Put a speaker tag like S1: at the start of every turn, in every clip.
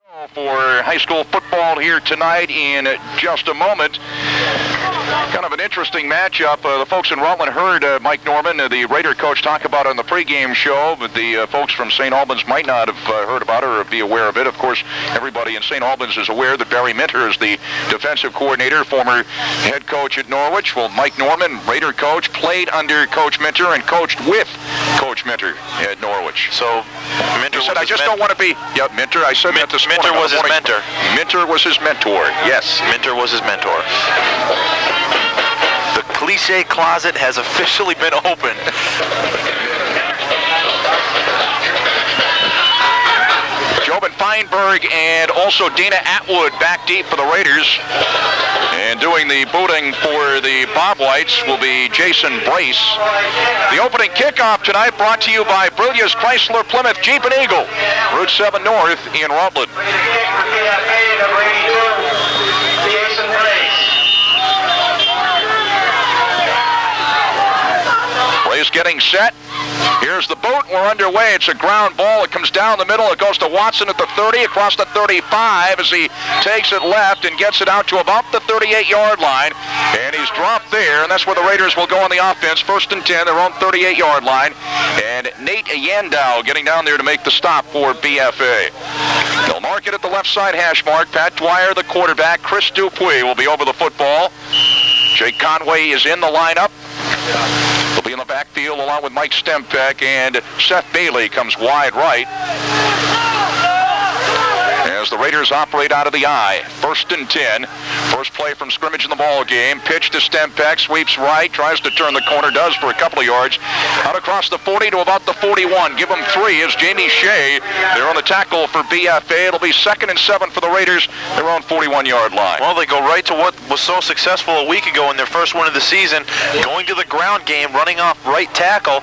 S1: For high school football here tonight in just a moment. Kind of an interesting matchup. The folks in Rutland heard Mike Norman, the Raider coach, talk about it on the pregame show, but the folks from St. Albans might not have heard about it or be aware of it. Of course, everybody in St. Albans is aware that Barry Minter is the defensive coordinator, former head coach at Norwich. Well, Mike Norman, Raider coach, played under Coach Minter and coached with Coach Minter at Norwich.
S2: So Minter
S1: said, I just don't want to be... Yeah, Minter, I said that this morning.
S2: Minter was his mentor.
S1: Minter was his mentor, yes.
S2: Minter was his mentor. The cliche closet has officially been opened.
S1: Jobin Feinberg and also Dana Atwood back deep for the Raiders. And doing the booting for the Bob Whites will be Jason Brace. The opening kickoff tonight brought to you by Brulia's Chrysler Plymouth Jeep and Eagle, Route 7 North in Rutland. Brace getting set. Here's the boot. We're underway. It's a ground ball. It comes down the middle. It goes to Watson at the 30, across the 35 as he takes it left and gets it out to about the 38-yard line. And he's dropped there, and that's where the Raiders will go on the offense. 1st and 10, their own 38-yard line. And Nate Yandow getting down there to make the stop for BFA. They'll mark it at the left side hash mark. Pat Dwyer, the quarterback. Chris Dupuis will be over the football. Jake Conway is in the lineup. He'll be in the backfield along with Mike Stempeck, and Seth Bailey comes wide right as the Raiders operate out of the I. 1st and 10. First play from scrimmage in the ball game. Pitch to Stempeck, sweeps right, tries to turn the corner, does for a couple of yards. Out across the 40 to about the 41. Give him 3 as Jamie Shea. They're on the tackle for BFA. It'll be 2nd and 7 for the Raiders. They're on 41-yard line.
S2: Well, they go right to what was so successful a week ago in their first win of the season, going to the ground game, running off right tackle.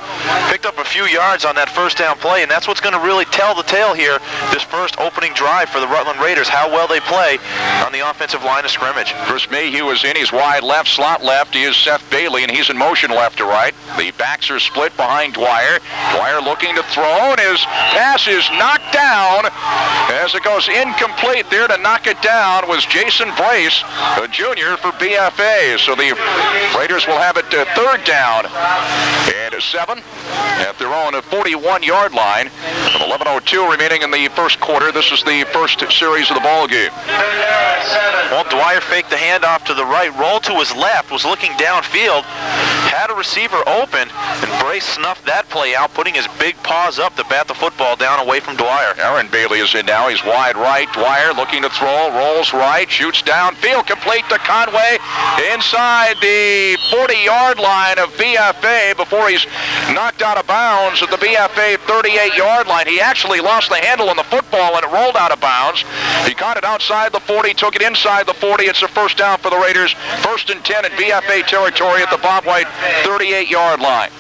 S2: Picked up a few yards on that first down play, and that's what's going to really tell the tale here this first opening drive for the Rutland Raiders, how well they play on the offensive line of scrimmage.
S1: Chris Mayhew is in. He's wide left, slot left. He is Seth Bailey, and he's in motion left to right. The backs are split behind Dwyer. Dwyer looking to throw, and his pass is knocked down as it goes incomplete. There to knock it down was Jason Brace, a junior for BFA. So the Raiders will have it 3rd down and 7 at their own 41-yard line. With 11:02 remaining in the first quarter. This is the first series of the ball game.
S2: Well, Dwyer faked the handoff to the right, rolled to his left, was looking downfield, had a receiver open, and Brace snuffed that play out, putting his big paws up to bat the football down away from Dwyer.
S1: Aaron Bailey is in now. He's wide right. Dwyer looking to throw, rolls right, shoots downfield, complete to Conway inside the 40-yard line of BFA before he's knocked out of bounds at the BFA 38-yard line. He actually lost the handle on the football and it rolled out of bounds. He caught it outside the 40, took it inside the 40. It's a first down for the Raiders. 1st and 10 in BFA territory at the Bob White 38-yard line.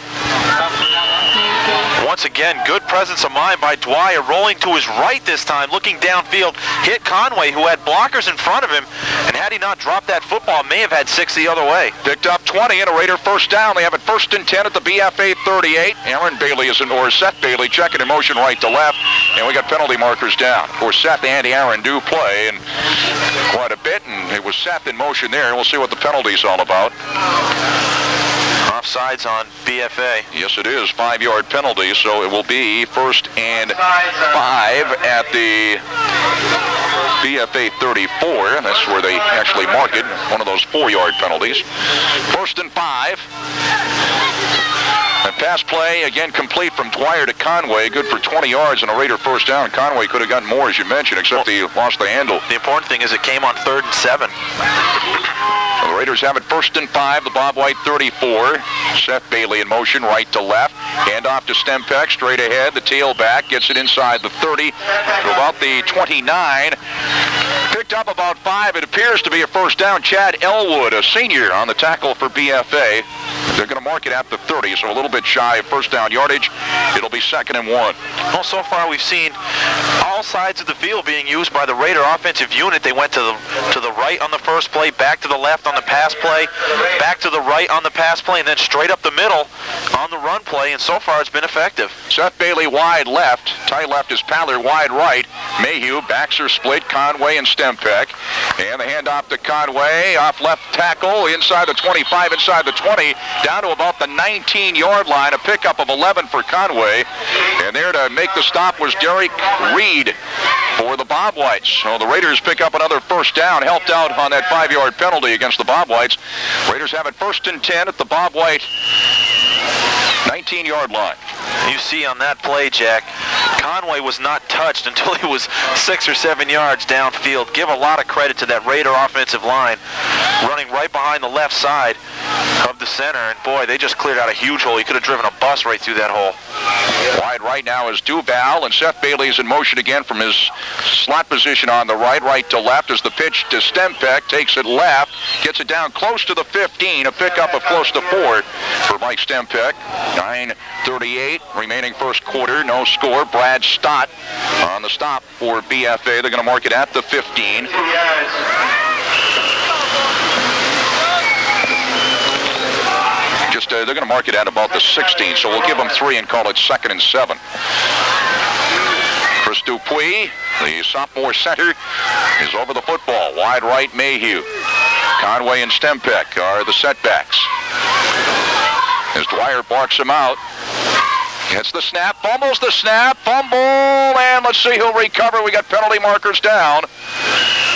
S2: Once again, good presence of mind by Dwyer, rolling to his right this time, looking downfield, hit Conway, who had blockers in front of him, and had he not dropped that football, may have had 6 the other way.
S1: Picked up 20 and a Raider first down. They have it 1st and 10 at the BFA 38. Aaron Bailey is in, or Seth Bailey checking in motion right to left, and we got penalty markers down. Of course, Seth and Aaron do play, and quite a bit, and it was Seth in motion there, and we'll see what the penalty's all about.
S2: Offsides on BFA.
S1: Yes, it is. 5-yard penalty, so it will be 1st and 5 at the BFA 34. That's where they actually mark it, one of those 4-yard penalties. 1st and 5. And pass play, again, complete from Dwyer to Conway. Good for 20 yards and a Raider first down. Conway could have gotten more, as you mentioned, except he lost the handle.
S2: The important thing is it came on 3rd and 7.
S1: So the Raiders have it 1st and 5, the Bob White 34. Seth Bailey in motion, right to left. Hand off to Stempeck, straight ahead. The tailback gets it inside the 30 to about the 29. Picked up about 5. It appears to be a first down. Chad Elwood, a senior, on the tackle for BFA. They're going to mark it at the 30, so a little bit shy of first down yardage. It'll be 2nd and 1.
S2: Well, so far we've seen all sides of the field being used by the Raider offensive unit. They went to the right on the first play, back to the left on the pass play, back to the right on the pass play, and then straight up the middle on the run play, and so far it's been effective.
S1: Seth Bailey wide left. Tight left is Paller wide right. Mayhew. Backs are split. Conway and Stempeck. And the handoff to Conway. Off left tackle. Inside the 25, inside the 20. Down to about the 19-yard line. A pickup of 11 for Conway. And there to make the stop was Derek Reed for the Bob Whites. So the Raiders pick up another first down. Helped out on that 5-yard penalty against the Bob Whites. Raiders have it 1st and 10 at the Bob White 19-yard line.
S2: You see on that play, Jack, Conway was not touched until he was 6 or 7 yards downfield. Give a lot of credit to that Raider offensive line running right behind the left side of the center. And boy, they just cleared out a huge hole. You could have driven a bus right through that hole.
S1: Wide right now is Duval, and Seth Bailey is in motion again from his slot position on the right. Right to left as the pitch to Stempeck. Takes it left, gets it down close to the 15. A pickup of close to 4 for Mike Stempeck. 9:38 remaining first quarter. No score. Brad Stott on the stop for BFA. They're going to mark it at the 15. They're going to mark it at about the 16, so we'll give them 3 and call it 2nd and 7. Chris Dupuis, the sophomore center, is over the football. Wide right, Mayhew. Conway and Stempeck are the setbacks. As Dwyer barks him out. Gets the snap, fumbles the snap, fumble, and let's see who'll recover. We got penalty markers down.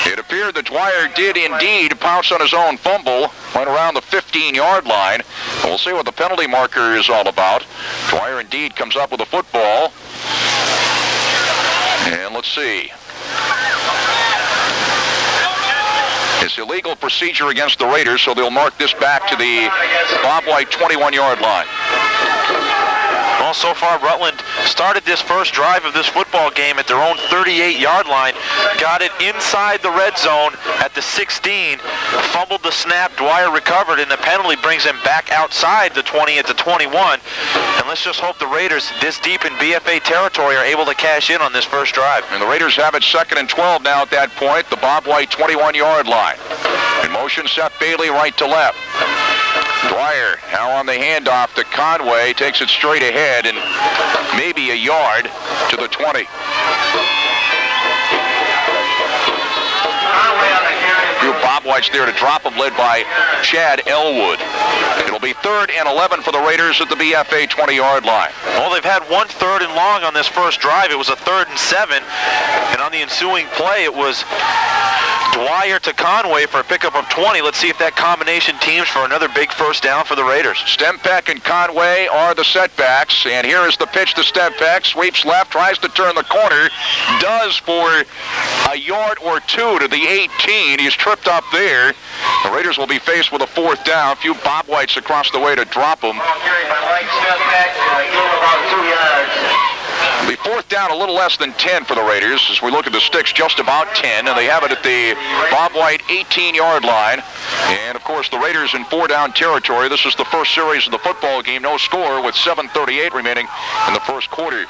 S1: It appeared that Dwyer did indeed pounce on his own fumble, went around the 15-yard line. We'll see what the penalty marker is all about. Dwyer indeed comes up with the football. And let's see. It's illegal procedure against the Raiders, so they'll mark this back to the Bob White 21-yard line.
S2: Well, so far, Rutland started this first drive of this football game at their own 38-yard line, got it inside the red zone at the 16, fumbled the snap, Dwyer recovered, and the penalty brings him back outside the 20 at the 21. And let's just hope the Raiders, this deep in BFA territory, are able to cash in on this first drive.
S1: And the Raiders have it 2nd and 12 now at that point, the Bob White 21-yard line. In motion, Seth Bailey right to left. Dwyer now on the handoff to Conway, takes it straight ahead and maybe a yard to the 20. Bob White's there to drop him, led by Chad Elwood. It'll be 3rd and 11 for the Raiders at the BFA 20-yard line.
S2: Well, they've had 1 3rd and long on this first drive. It was a 3rd and 7, and on the ensuing play, it was Dwyer to Conway for a pickup of 20. Let's see if that combination teams for another big first down for the Raiders.
S1: Stempeck and Conway are the setbacks, and here is the pitch to Stempeck. Sweeps left, tries to turn the corner, does for a yard or 2 to the 18. He's tripped up there. The Raiders will be faced with a 4th down. A few Bob Whites across the way to drop him. The 4th down, a little less than 10 for the Raiders. As we look at the sticks, just about 10, and they have it at the Bob White 18-yard line. And, of course, the Raiders in 4-down territory. This is the first series of the football game. No score with 7:38 remaining in the first quarter.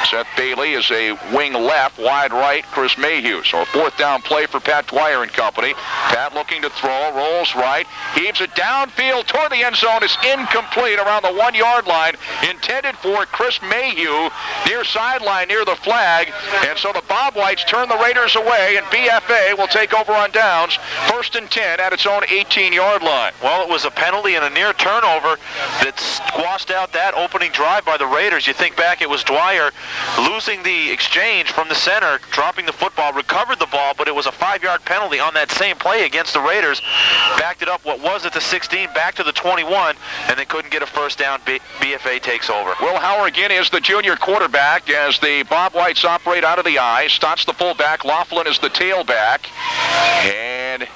S1: Seth Bailey is a wing left, wide right, Chris Mayhew. So a 4th down play for Pat Dwyer and company. Pat looking to throw, rolls right, heaves it downfield toward the end zone. It's incomplete around the 1-yard line. Intended for Chris Mayhew near sideline, near the flag. And so the Bob Whites turn the Raiders away, and BFA will take over on downs. 1st and 10 at its own 18-yard line.
S2: Well, it was a penalty and a near turnover that squashed out that opening drive by the Raiders. You think back, it was Dwyer losing the exchange from the center, dropping the football, recovered the ball, but it was a 5-yard penalty on that same play against the Raiders. Backed it up what was at the 16, back to the 21, and they couldn't get a first down. BFA takes over.
S1: Will Howergan is the junior quarterback as the Bob Whites operate out of the I. Stott's the fullback. Laughlin is the tailback. And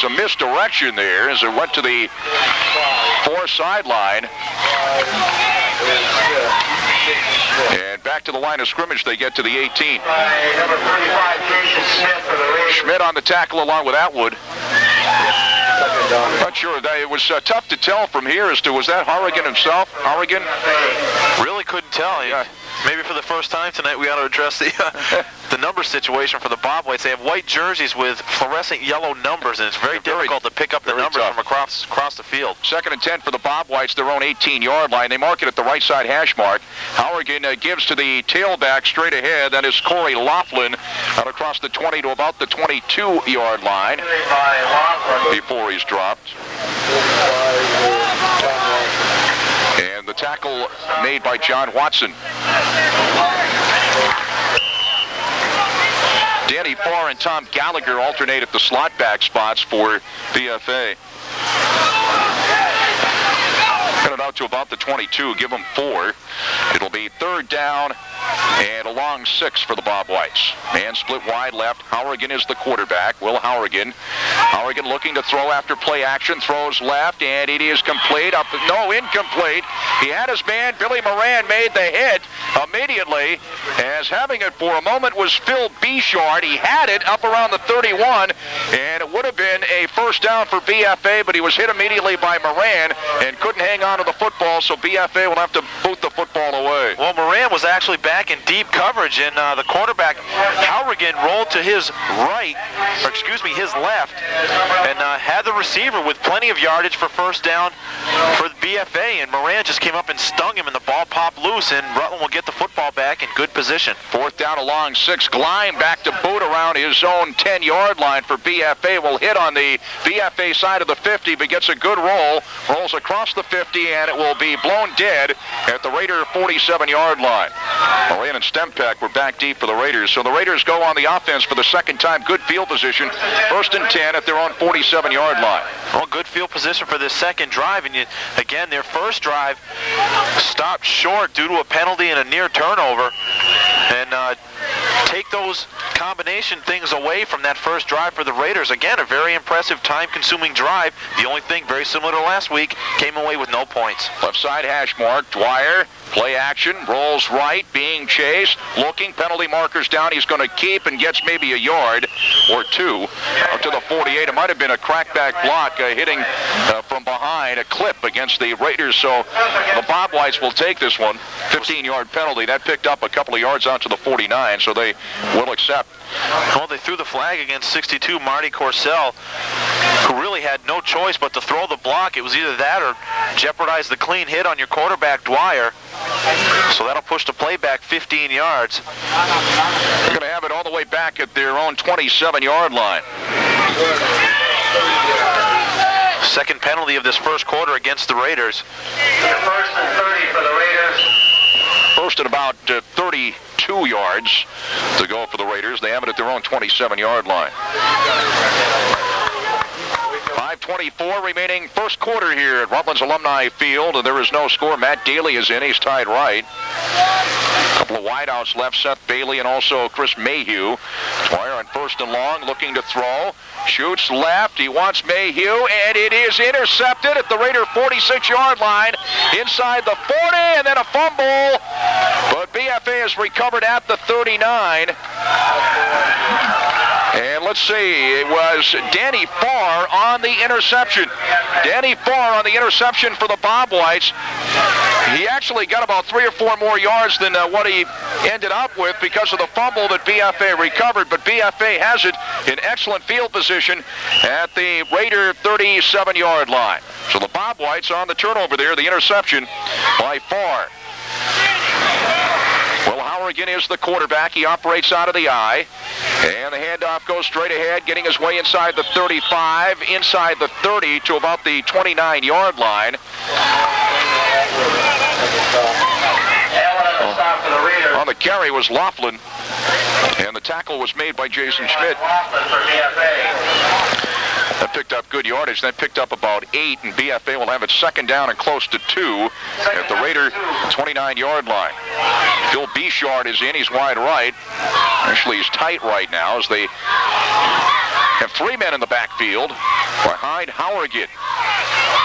S1: some misdirection there as it went to the far sideline. And back to the line of scrimmage they get to the 18.
S3: Number 35, Jason Smith for the Raiders.
S1: Schmidt on the tackle along with Atwood. Not sure. It was tough to tell from here as to, was that Howergan himself? Howergan?
S2: Really couldn't tell.
S1: Yeah.
S2: Maybe for the first time tonight, we ought to address the number situation for the Bob Whites. They have white jerseys with fluorescent yellow numbers, and it's very difficult to pick up the numbers from across the field.
S1: 2nd and 10 for the Bob Whites, their own 18-yard line. They mark it at the right side hash mark. Hourigan gives to the tailback straight ahead. That is Corey Laughlin out across the 20 to about the 22-yard line before he's dropped. And the tackle made by John Watson. Danny Farr and Tom Gallagher alternate at the slot back spots for BFA. Cut it out to about the 22, give them 4. It'll be 3rd down and a long 6 for the Bob Whites. Man split wide left. Hourigan is the quarterback. Will Hourigan. Hourigan looking to throw after play action. Throws left, and it is complete. Incomplete. He had his man. Billy Moran made the hit immediately, as having it for a moment was Phil Bichard. He had it up around the 31, and it would have been a first down for BFA, but he was hit immediately by Moran and couldn't hang on to the football, so BFA will have to boot the football away.
S2: Well, Moran was actually back in deep coverage, and the quarterback, Hourigan, rolled to his right, or excuse me, his left, and had the receiver with plenty of yardage for first down for the BFA, and Moran just came up and stung him, and the ball popped loose, and Rutland will get the football back in good position.
S1: 4th down, a long 6. Gleim back to boot around his own 10-yard line for BFA. Will hit on the BFA side of the 50, but gets a good roll. Rolls across the 50, and it will be blown dead at the Raider 47-yard line. Moran and Stempeck were back deep for the Raiders, so the Raiders go on the offense for the second time. Good field position. 1st and 10 at their own 47-yard line.
S2: Well, good field position for this second drive, and again, their first drive stopped short due to a penalty and a near turnover, and take those combination things away from that first drive for the Raiders. Again, a very impressive time-consuming drive. The only thing, very similar to last week, came away with no points.
S1: Left side hash mark. Dwyer, play action, rolls right, being chased, looking, penalty markers down. He's going to keep and gets maybe a yard or 2 up to the 48. It might have been a crackback block hitting from behind, a clip against the Raiders. So the Bob Whites will take this one. 15-yard penalty. That picked up a couple of yards out to the 49, so they will accept.
S2: Well, they threw the flag against 62, Marty Corsell, who really had no choice but to throw the block. It was either that or jeopardize the clean hit on your quarterback, Dwyer. So that'll push the play back 15 yards.
S1: They're going to have it all the way back at their own 27-yard line.
S2: Second penalty of this first quarter against the Raiders.
S3: 1st and 30 for the Raiders.
S1: First at about 32 yards to go for the Raiders. They have it at their own 27-yard line. 5:24 remaining first quarter here at Rutland's Alumni Field, and there is no score. Matt Daly is in. He's tied right. A couple of wideouts left, Seth Bailey and also Chris Mayhew. Dwyer on 1st and long, looking to throw. Shoots left. He wants Mayhew, and it is intercepted at the Raider 46-yard line inside the 40, and then a fumble. But BFA has recovered at the 39. And let's see, it was Danny Farr on the interception. Danny Farr on the interception for the Bob Whites. He actually got about 3 or 4 more yards than what he ended up with because of the fumble that BFA recovered, but BFA has it in excellent field position at the Raider 37-yard line. So the Bob Whites on the turnover there, the interception by Farr. Well, Hourigan is the quarterback. He operates out of the eye. And the handoff goes straight ahead, getting his way inside the 35, inside the 30 to about the 29-yard line. On the carry was Laughlin, and the tackle was made by Jason Schmidt. That picked up good yardage. That picked up about 8, and BFA will have it second down and close to 2 at the Raider 29-yard line. Phil Bichard is in. He's wide right. Actually, he's tight right now as they have 3 men in the backfield behind Hourigan.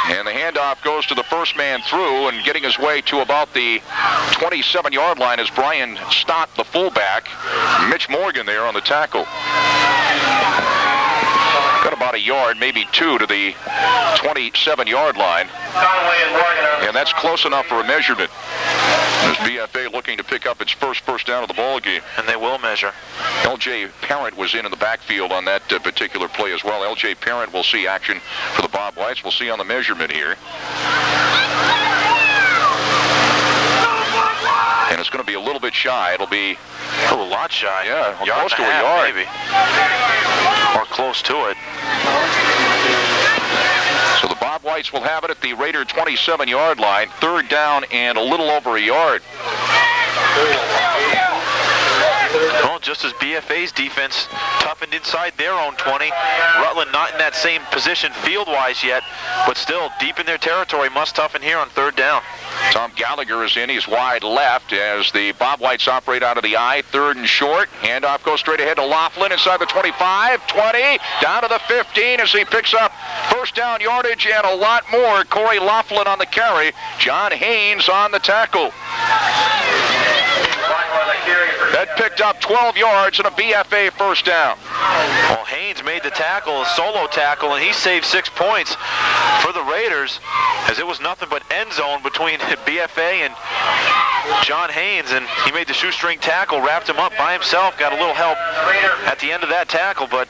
S1: And the handoff goes to the first man through, and getting his way to about the 27-yard line is Brian Stott, the fullback. Mitch Morgan there on the tackle. Got about a yard, maybe 2 to the 27-yard line. And that's close enough for a measurement. As BFA looking to pick up its first down of the ball game.
S2: And they will measure.
S1: LJ Parent was in the backfield on that particular play as well. LJ Parent will see action for the Bob Whites. We'll see on the measurement here. And it's going to be a little bit shy. It'll be
S2: a lot shy.
S1: Yeah,
S2: yard
S1: close to
S2: half,
S1: a yard.
S2: Maybe. Or close to it.
S1: So the Bob Whites will have it at the Raider 27-yard line. 3rd down and a little over a yard.
S2: Well, just as BFA's defense toughened inside their own 20, Rutland not in that same position field-wise yet, but still deep in their territory, must toughen here on 3rd down.
S1: Tom Gallagher is in. He's wide left as the Bob Whites operate out of the I. 3rd and short. Handoff goes straight ahead to Laughlin inside the 25, 20, down to the 15 as he picks up first down yardage and a lot more. Corey Laughlin on the carry. John Haynes on the tackle. That picked up 12 yards and a BFA first down.
S2: Well, Haynes made the tackle, a solo tackle, and he saved 6 points for the Raiders, as it was nothing but end zone between BFA and John Haynes, and he made the shoestring tackle, wrapped him up by himself, got a little help at the end of that tackle, but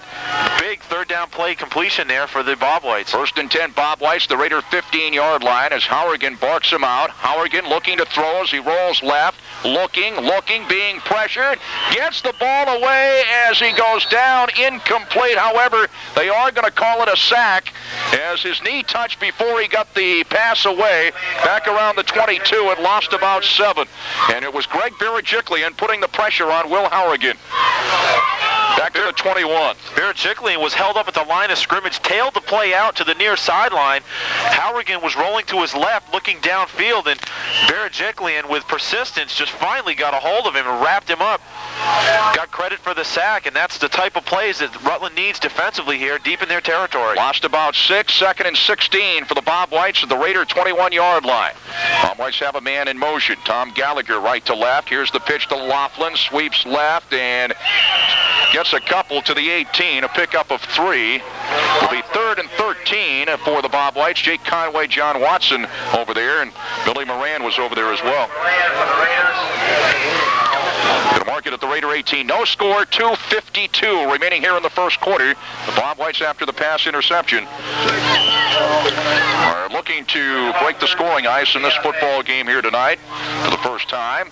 S2: big 3rd down play completion there for the Bob Whites.
S1: 1st and 10, Bob Whites, the Raider 15-yard line as Hourigan barks him out. Hourigan looking to throw as he rolls left, looking, being pressured, gets the ball away as he goes down, incomplete. However, they are going to call it a sack as his knee touched before he got the pass away. Back around the 22, it lost about 7. And it was Greg Barajiklian putting the pressure on Will Hourigan. Back to the 21.
S2: Barajiklian was held up at the line of scrimmage, tailed the play out to the near sideline. Hourigan was rolling to his left, looking downfield, and Barajiklian, with persistence, just finally got a hold of him and wrapped him up. Got credit for the sack, and that's the type of plays that Rutland needs defensively here, deep in their territory.
S1: Lost about 6, 2nd and 16 for the Bob Whites at the Raider 21-yard line. Bob Whites have a man in motion. Tom Gallagher right to left. Here's the pitch to Laughlin, sweeps left, and gets a couple to the 18, a pickup of 3. It'll be 3rd and 13 for the Bob Whites. Jake Conway, John Watson over there, and Billy Moran was over there as well. Going to mark it at the Raider 18. No score, 2:52 remaining here in the first quarter. The Bob Whites, after the pass interception, are looking to break the scoring ice in this football game here tonight for the first time.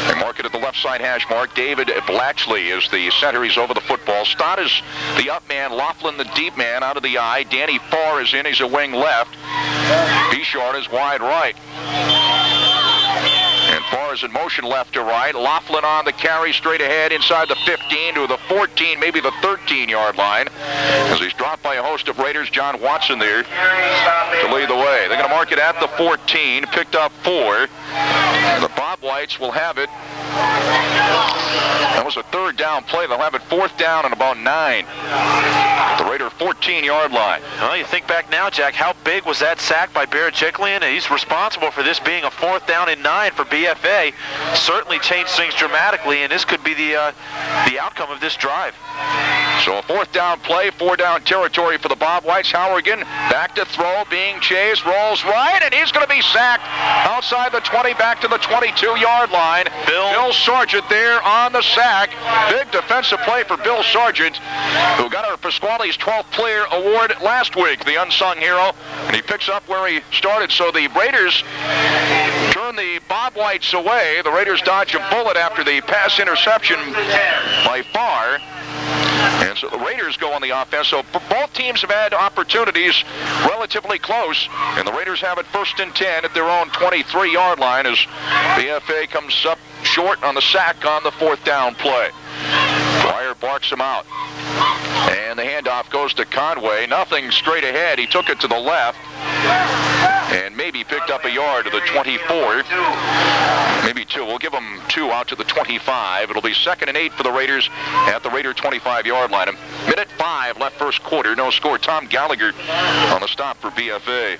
S1: They mark it at the left side hash mark. David Blatchley is the center. He's over the football. Stott is the up man. Laughlin the deep man out of the I. Danny Farr is in. He's a wing left. Bishard is wide right. And Farr is in motion left to right. Laughlin on the carry straight ahead inside the 15 to the 14, maybe the 13-yard line. As he's dropped by a host of Raiders. John Watson there to lead the way. They're going to mark it at the 14. Picked up 4. And the Bob Whites will have it. That was a 3rd down play. They'll have it 4th down and about 9. The Raider 14-yard line.
S2: Well, you think back now, Jack, how big was that sack by Barajiklian? He's responsible for this being a 4th down and 9 for BFA. Certainly changed things dramatically, and this could be the outcome of this drive.
S1: So a 4th down play, 4-down territory for the Bob Whites. Hourigan back to throw, being chased, rolls right, and he's going to be sacked outside the 20, back to the 22-yard line. Bill Sargent there on the sack. Big defensive play for Bill Sargent, who got our Pasquale's 12th player award last week, the unsung hero, and he picks up where he started. So the Raiders turn the Bob Whites away. The Raiders dodge a bullet after the pass interception by Farr. And so the Raiders go on the offense. So both teams have had opportunities relatively close. And the Raiders have it 1st and 10 at their own 23-yard line as BFA comes up short on the sack on the 4th down play. Dwyer barks him out. And the handoff goes to Conway. Nothing straight ahead. He took it to the left. And maybe picked up a yard to the 24. Maybe 2. We'll give them 2 out to the 25. It'll be 2nd and 8 for the Raiders at the Raider 25-yard line. A minute 5 left first quarter. No score. Tom Gallagher on the stop for BFA.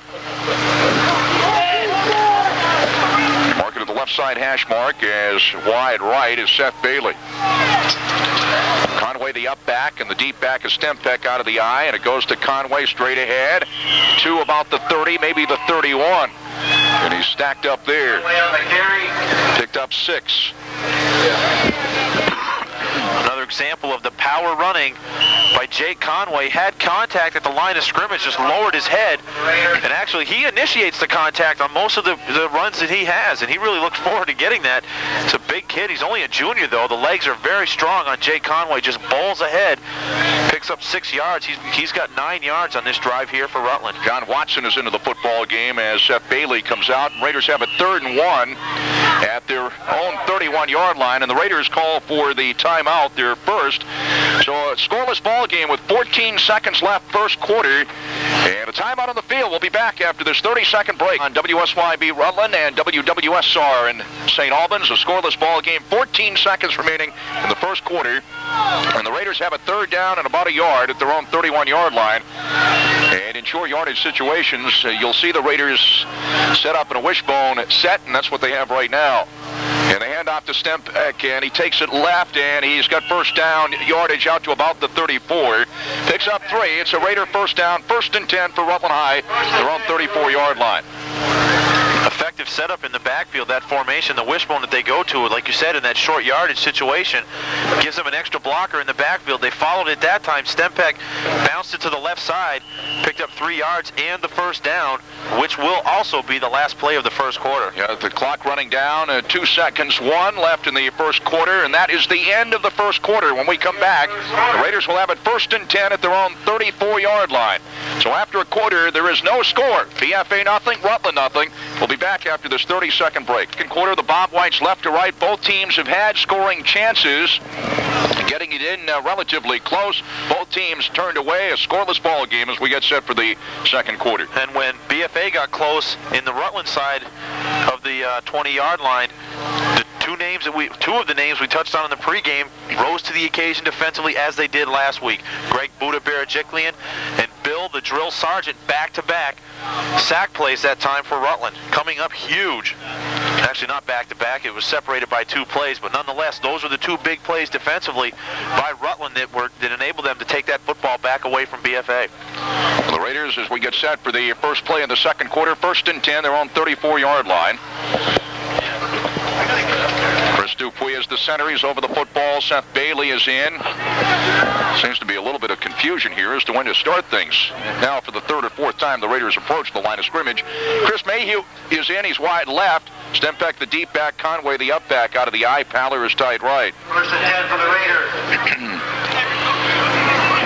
S1: Mark it at the left side hash mark as wide right is Seth Bailey. Conway the up back, and the deep back is Stempeck out of the I, and it goes to Conway straight ahead to about the 30, maybe the 31. And he's stacked up there.
S3: Way on the carry.
S1: Picked up 6.
S2: Another example of the power running by Jake Conway. Had contact at the line of scrimmage, just lowered his head, and actually he initiates the contact on most of the runs that he has, and he really looked forward to getting that. It's a big kid. He's only a junior, though. The legs are very strong on Jake Conway. Just bowls ahead, picks up 6 yards. He's got 9 yards on this drive here for Rutland.
S1: John Watson is into the football game as Seth Bailey comes out. Raiders have a 3rd and 1 at their own 31-yard line, and the Raiders call for the timeout, their first. So a scoreless ball game with 14 seconds left, first quarter, and a timeout on the field. We'll be back after this 30-second break on WSYB Rutland and WWSR in St. Albans. A scoreless ball game, 14 seconds remaining in the first quarter, and the Raiders have a 3rd down and about a yard at their own 31-yard line. And in short yardage situations, you'll see the Raiders set up in a wishbone set, and that's what they have right now. And they hand off to Stempeck, and he takes it left, and he's got first down yardage out to about the 34. Picks up 3. It's a Raider first down, 1st and 10 for Rutland High, their own 34-yard line.
S2: Effective setup in the backfield, that formation, the wishbone that they go to, like you said, in that short yardage situation, gives them an extra blocker in the backfield. They followed it that time. Stempeck bounced it to the left side, picked up 3 yards and the first down, which will also be the last play of the first quarter.
S1: Yeah, the clock running down, 2 seconds, 1 left in the first quarter, and that is the end of the first quarter. When we come back, the Raiders will have it 1st and 10 at their own 34-yard line. So after a quarter, there is no score. BFA nothing, Rutland nothing. We'll be back after this 30-second break. Second quarter, the Bob Whites left to right. Both teams have had scoring chances, getting it in relatively close. Both teams turned away. A scoreless ball game as we get set for the second quarter.
S2: And when BFA got close in the Rutland side of the 20-yard line, two of the names we touched on in the pregame rose to the occasion defensively as they did last week. Greg Buda Barajiklian and Bill the Drill Sergeant back-to-back sack plays that time for Rutland. Coming up huge. Actually not back-to-back, it was separated by 2 plays, but nonetheless, those were the 2 big plays defensively by Rutland that enabled them to take that football back away from BFA.
S1: The Raiders, as we get set for the first play in the second quarter, 1st and 10, their own 34-yard line. Chris Dupuy is the center. He's over the football. Seth Bailey is in. Seems to be a little bit of confusion here as to when to start things. Now for the 3rd or 4th time the Raiders approach the line of scrimmage. Chris Mayhew is in. He's wide left. Stempeck the deep back. Conway the up back out of the eye. Paller is tight right.
S3: 1st and 10 for the Raiders.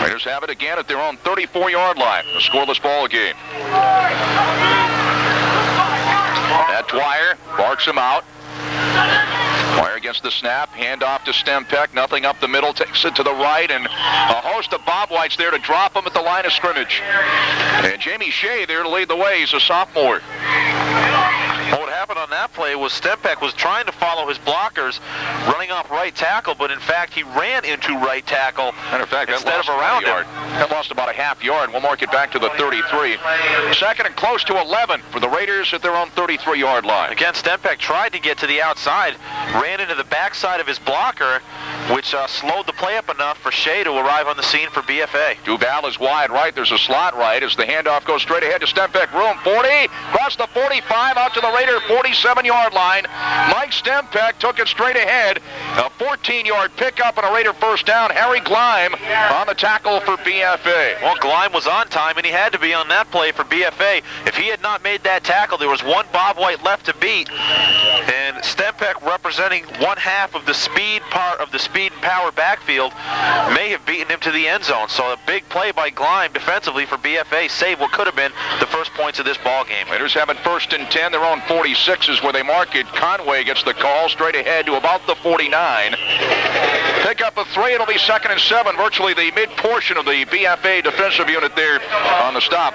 S1: Raiders have it again at their own 34-yard line. A scoreless ball game. Matt Dwyer barks him out. Dwyer gets the snap, hand off to Stempeck, nothing up the middle, takes it to the right, and a host of Bob Whites there to drop him at the line of scrimmage. And Jamie Shea there to lead the way. He's a sophomore.
S2: Well, what happened on that play was Stempeck was trying to follow his blockers, running off right tackle, but in fact he ran into right tackle instead of around him.
S1: That lost about a half yard. We'll mark it back to the 33. 2nd and close to 11 for the Raiders at their own 33-yard line.
S2: Again, Stempeck tried to get to the outside, ran into the backside of his blocker, which slowed the play up enough for Shea to arrive on the scene for BFA.
S1: Dubal is wide right. There's a slot right as the handoff goes straight ahead to Stempeck. Room 40, across the 45, out to the Raider 47-yard line. Mike Stempeck took it straight ahead. A 14-yard pickup and a Raider first down. Harry Gleim on the tackle for BFA.
S2: Well, Gleim was on time, and he had to be on that play for BFA. If he had not made that tackle, there was one Bob White left to beat. And Stempeck, representing one half of the speed part of the speed and power backfield, may have beaten him to the end zone. So a big play by Gleim defensively for BFA saved what could have been the first points of this ball game.
S1: Raiders have it 1st and 10. Their own 46 is where they mark it. Conway gets the call straight ahead to about the 49. Pick up a 3. It'll be 2nd and 7. Virtually the mid-portion of the BFA defensive unit there on the stop.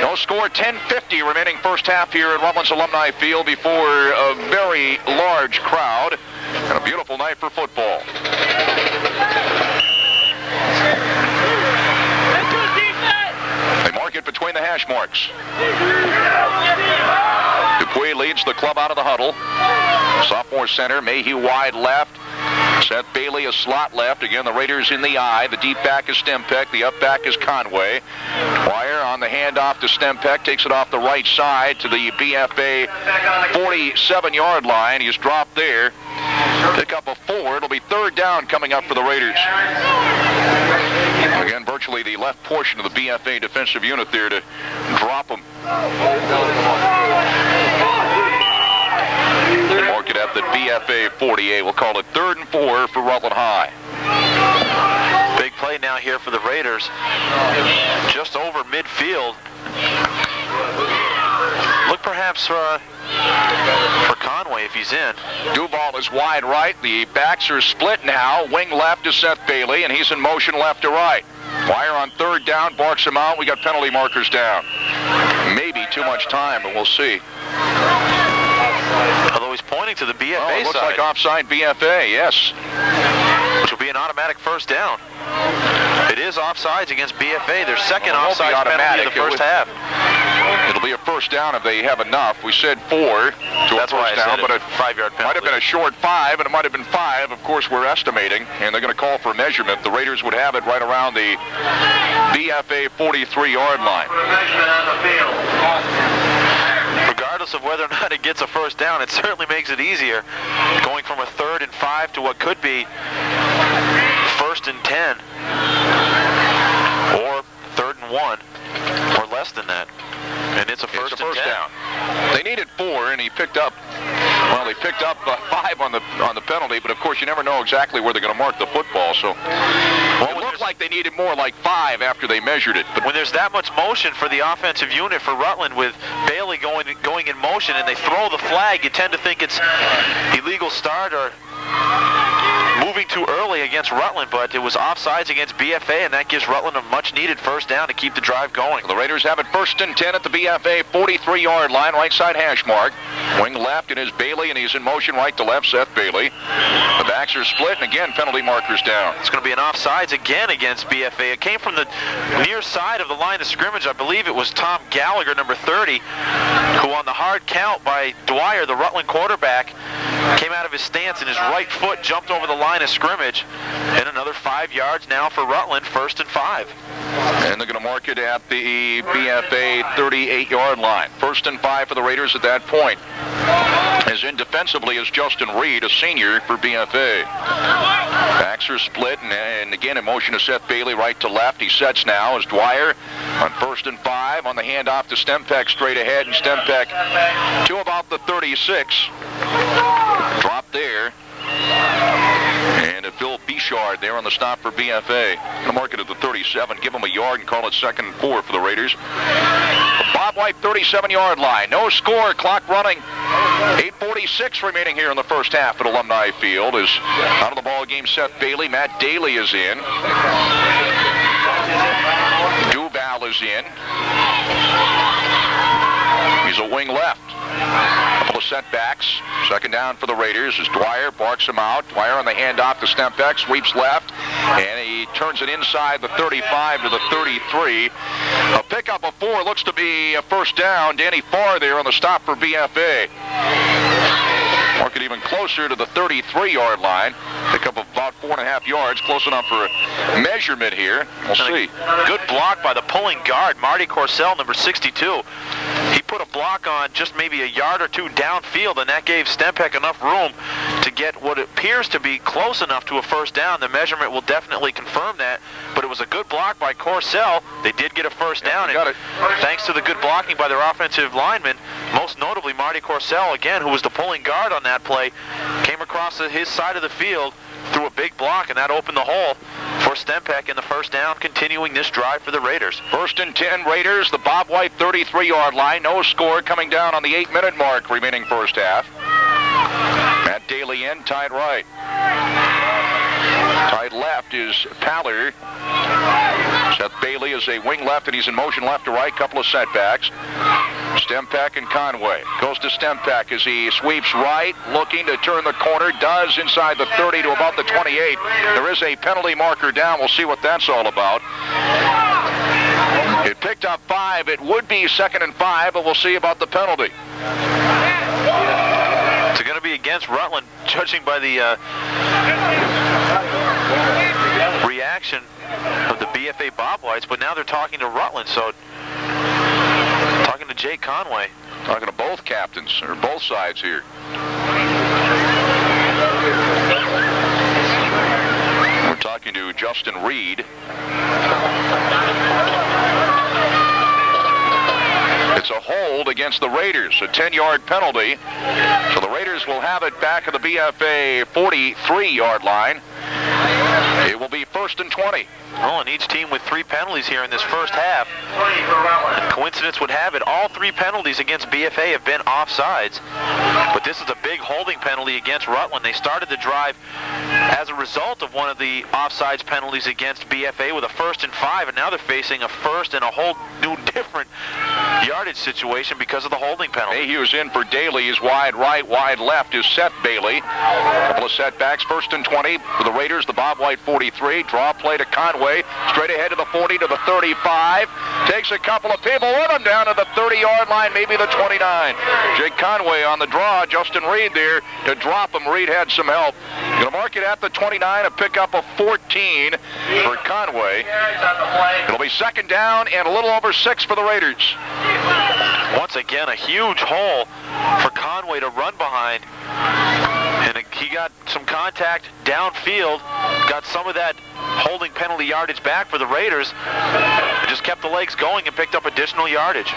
S1: No score. 10:50 remaining first half here at Rutland's Alumni Field before a very large crowd and a beautiful night for football. They mark it between the hash marks. Dupuy leads the club out of the huddle. Sophomore center, Mayhew wide left. Seth Bailey a slot left. Again, the Raiders in the eye. The deep back is Stempeck. The up back is Conway. Dwyer on on the handoff to Stempeck. Takes it off the right side to the BFA 47-yard line. He's dropped there. Pick up a 4. It'll be third down coming up for the Raiders. Again, virtually the left portion of the BFA defensive unit there to drop them. Mark it at the BFA 48. We'll call it 3rd and 4 for Rutland High.
S2: Big play now here for the Raiders. Just over midfield. Look perhaps for Conway if he's in.
S1: Duval is wide right. The backs are split now. Wing left is Seth Bailey, and he's in motion left to right. Wire on 3rd down, barks him out. We got penalty markers down. Maybe too much time, but we'll see.
S2: Although he's pointing to the BFA
S1: side. Looks
S2: side.
S1: like offside BFA, yes.
S2: Which will be an automatic first down. It is offsides against BFA. Their second offside penalty of the first half.
S1: It'll be a first down if they have enough. We said 4 to
S2: That's
S1: a first down, but it
S2: 5-yard penalty.
S1: might have been a short 5, and it might have been 5. Of course, we're estimating, and they're going to call for a measurement. The Raiders would have it right around the BFA 43-yard line.
S2: Regardless of whether or not it gets a first down, it certainly makes it easier going from a 3rd and 5 to what could be 1st and 10 or 3rd and 1 or less than that. And it's a first
S1: down. They needed 4, and he picked up. Well, they picked up 5 on the penalty, but of course you never know exactly where they're going to mark the football. So it looked like they needed more like 5 after they measured it.
S2: But when there's that much motion for the offensive unit for Rutland, with Bailey going in motion, and they throw the flag, you tend to think it's illegal start or moving too early against Rutland, but it was offsides against BFA, and that gives Rutland a much-needed first down to keep the drive going.
S1: The Raiders have it 1st and 10 at the BFA 43-yard line, right side hash mark. Wing left, it is Bailey, and he's in motion right to left, Seth Bailey. The backs are split, and again, penalty markers down.
S2: It's going to be an offsides again against BFA. It came from the near side of the line of scrimmage. I believe it was Tom Gallagher, number 30, who on the hard count by Dwyer, the Rutland quarterback, came out of his stance, and his right foot jumped over the line of scrimmage. And another 5 yards now for Rutland, 1st and 5.
S1: And they're going to mark it at the BFA 38-yard line. 1st and 5 for the Raiders at that point. As indefensively as Justin Reed, a senior for BFA. Backs are split, and again in motion to Seth Bailey right to left. He sets now as Dwyer on 1st and 5 on the handoff to Stempeck straight ahead, and Stempeck to about the 36. Drop there. And Phil Bichard there on the stop for BFA. Going to mark it at the 37, give him a yard and call it 2nd and 4 for the Raiders. The Bob White 37-yard line. No score, clock running. 8:46 remaining here in the first half at Alumni Field. Is out of the ball game Seth Bailey. Matt Daly is in. Duval is in. He's a wing left. Couple of setbacks. 2nd down for the Raiders as Dwyer barks him out. Dwyer on the handoff to Stempeck, sweeps left, and he turns it inside the 35 to the 33. A pickup of 4, looks to be a first down. Danny Farr there on the stop for BFA. Mark it even closer to the 33-yard line. Pick up about 4.5 yards, close enough for a measurement here. We'll see.
S2: Good block by the pulling guard, Marty Corsell, number 62. He put a block on just maybe a yard or 2 downfield, and that gave Stempeck enough room to get what appears to be close enough to a first down. The measurement will definitely confirm that, but it was a good block by Corsell. They did get a first down, and thanks to the good blocking by their offensive linemen, most notably Marty Corsell, again, who was the pulling guard on that play, came across his side of the field, threw a big block, and that opened the hole for Stempeck in the first down, continuing this drive for the Raiders. 1st and 10 Raiders, the Bob White 33-yard line. No score coming down on the 8-minute mark remaining first half. Matt Daly in, tied right. Tied left is Paller. Seth Bailey is a wing left, and he's in motion left to right. Couple of setbacks. Stempeck and Conway. Goes to Stempeck as he sweeps right, looking to turn the corner. Does inside the 30 to about the 28. There is a penalty marker down. We'll see what that's all about. It picked up 5. It would be 2nd and 5, but we'll see about the penalty. It's going to be against Rutland, judging by the reaction of the BFA Bob Whites, but now they're talking to Rutland, so talking to Jake Conway.
S1: Talking to both captains, or both sides here. We're talking to Justin Reed. It's a hold against the Raiders, a 10-yard penalty. So the Raiders will have it back at the BFA 43-yard line. It will be 1st and 20.
S2: Oh, and each team with 3 penalties here in this first half. And coincidence would have it, all 3 penalties against BFA have been offsides. But this is a big holding penalty against Rutland. They started the drive as a result of one of the offsides penalties against BFA with a 1st and 5, and now they're facing a 1st and a whole new different yardage situation because of the holding penalty.
S1: Mayhew's in for Daly. He's wide right, wide left is Seth Bailey. A couple of setbacks. 1st and 20 for the Raiders, the Bob White 43. Draw play to Conway. Straight ahead to the 40, to the 35. Takes a couple of people with him down to the 30-yard line, maybe the 29. Jake Conway on the draw. Justin Reed there to drop him. Reed had some help. Going to mark it at the 29, a pickup of 14 for Conway. It'll be 2nd down and a little over 6 for the Raiders.
S2: Once again, a huge hole for Conway to run behind. And he got some contact downfield, got some of that holding penalty yardage back for the Raiders, and just kept the legs going and picked up additional yardage.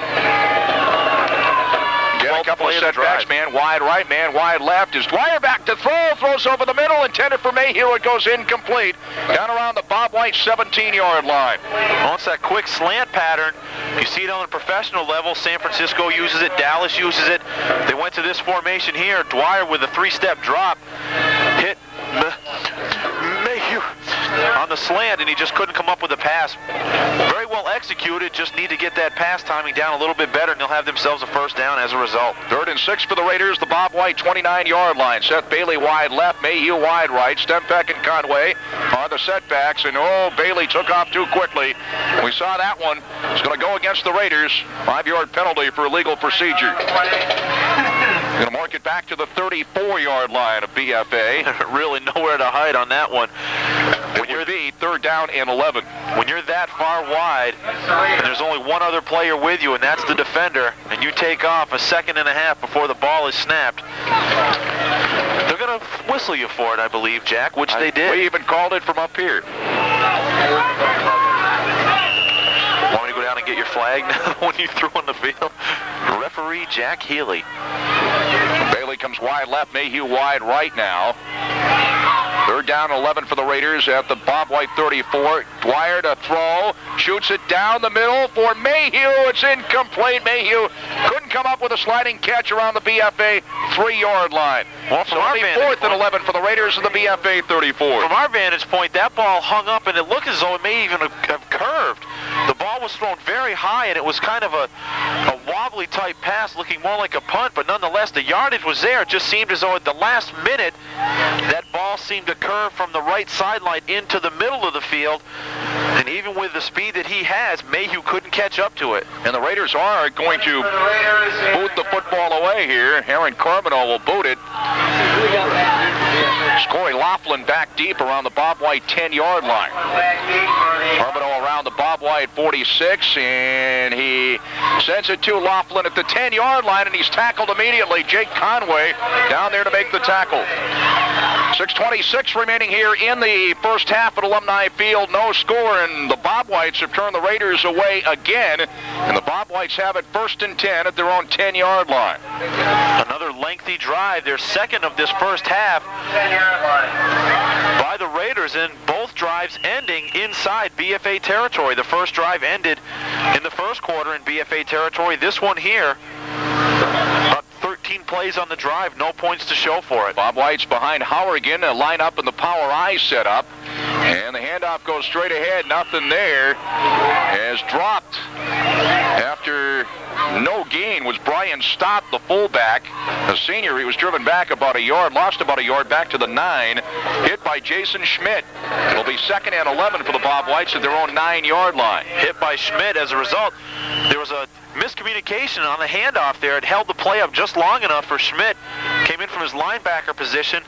S1: Get a couple of setbacks, man wide right, man wide left. Is Dwyer back to throw, throws over the middle, intended for Mayhew. It goes incomplete. Down around the Bob White 17-yard line.
S2: Well, it's that quick slant pattern. You see it on the professional level. San Francisco uses it. Dallas uses it. They went to this formation here. Dwyer with a 3-step drop. Hit Mayhew on the slant, and he just couldn't come up with a pass. Very well executed. Just need to get that pass timing down a little bit better, and they'll have themselves a 1st down as a result.
S1: 3rd and 6 for the Raiders, the Bob White 29-yard line. Seth Bailey wide left, Mayhew wide right. Stempeck and Conway are the setbacks, and Bailey took off too quickly. We saw that one. It's going to go against the Raiders. 5-yard penalty for illegal procedure. Going to mark it back to the 34-yard line of BFA.
S2: Really nowhere to hide on that one.
S1: When you're 3rd down and 11.
S2: When you're that far wide, and there's only one other player with you, and that's the defender, and you take off a 2.5 seconds before the ball is snapped, they're going to whistle you for it, I believe, Jack, which they did.
S1: We even called it from up here.
S2: Want me to go down and get your flag now when you threw on the field? Referee Jack Healey.
S1: Bailey comes wide left, Mayhew wide right now. 3rd down, 11 for the Raiders at the Bob White 34. Dwyer to throw, shoots it down the middle for Mayhew. It's incomplete. Mayhew couldn't come up with a sliding catch around the BFA 3-yard line.
S2: Well,
S1: so it'll be 4th and 11 for the Raiders in the BFA 34.
S2: From our vantage point, that ball hung up, and it looked as though it may even have curved. The ball was thrown very high, and it was kind of a wobbly type pass, looking more like a punt, but nonetheless, the yardage was there. It just seemed as though at the last minute, that ball seemed to curve from the right sideline into the middle of the field, and even with the speed that he has, Mayhew couldn't catch up to it.
S1: And the Raiders are going to boot the football away here. Aaron Carmino will boot it. Corey Laughlin back deep around the Bob White 10-yard line. Carmino around the Bob White 46, and he sends it to Laughlin at the 10-yard line, and he's tackled immediately. Jake Conway down there to make the tackle. 6:26 remaining here in the first half at Alumni Field. No score, and the Bob Whites have turned the Raiders away again, and the Bob Whites have it 1st and 10 at their own 10-yard line.
S2: Another lengthy drive, their 2nd of this first half by the Raiders, and both drives ending inside BFA territory. The first drive ended in the first quarter in BFA territory. This one here, about 13 plays on the drive, no points to show for it.
S1: Bob White's behind Hourigan, a line up in the power I set up, and the handoff goes straight ahead. Nothing there. Has dropped after no gain was Brian Stott, the fullback. The senior, he was driven back about a yard, lost about a yard back to the 9, hit by Jason Schmidt. It'll be 2nd and 11 for the Bob Whites at their own 9-yard line.
S2: Hit by Schmidt. As a result, there was a miscommunication on the handoff there. It held the play up just long enough for Schmidt. Came in from his linebacker position,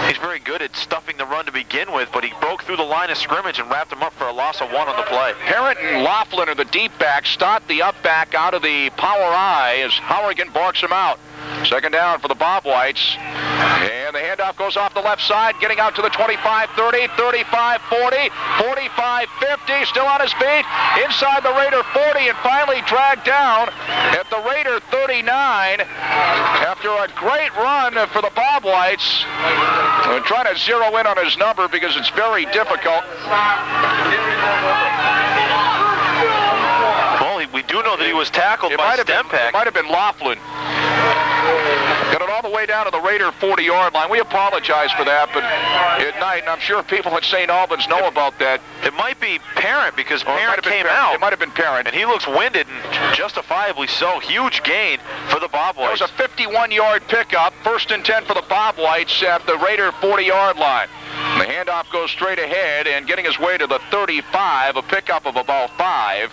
S2: He's very good at stuffing the run to begin with, but he broke through the line of scrimmage and wrapped him up for a loss of 1 on the play.
S1: Parent and Laughlin are the deep backs. Stott the up back out of the power I as Hourigan barks him out. Second down for the Bob Whites. And the handoff goes off the left side, getting out to the 25-30, 35-40, 45-50, still on his feet, inside the Raider 40, and finally dragged down at the Raider 39 after a great run for the Bob Whites. I'm trying to zero in on his number because it's very difficult.
S2: Well, we do know that he was tackled by Stempak.
S1: It might have been Laughlin. Got it all the way down to the Raider 40-yard line. We apologize for that, but at night, and I'm sure people at St. Albans know about that.
S2: It might be Parent because Parent came out.
S1: It might have been Parent.
S2: And he looks winded, and justifiably so. Huge gain for the Bob Whites.
S1: It was a 51-yard pickup. 1st and 10 for the Bob Whites at the Raider 40-yard line. And the handoff goes straight ahead, and getting his way to the 35, a pickup of about 5.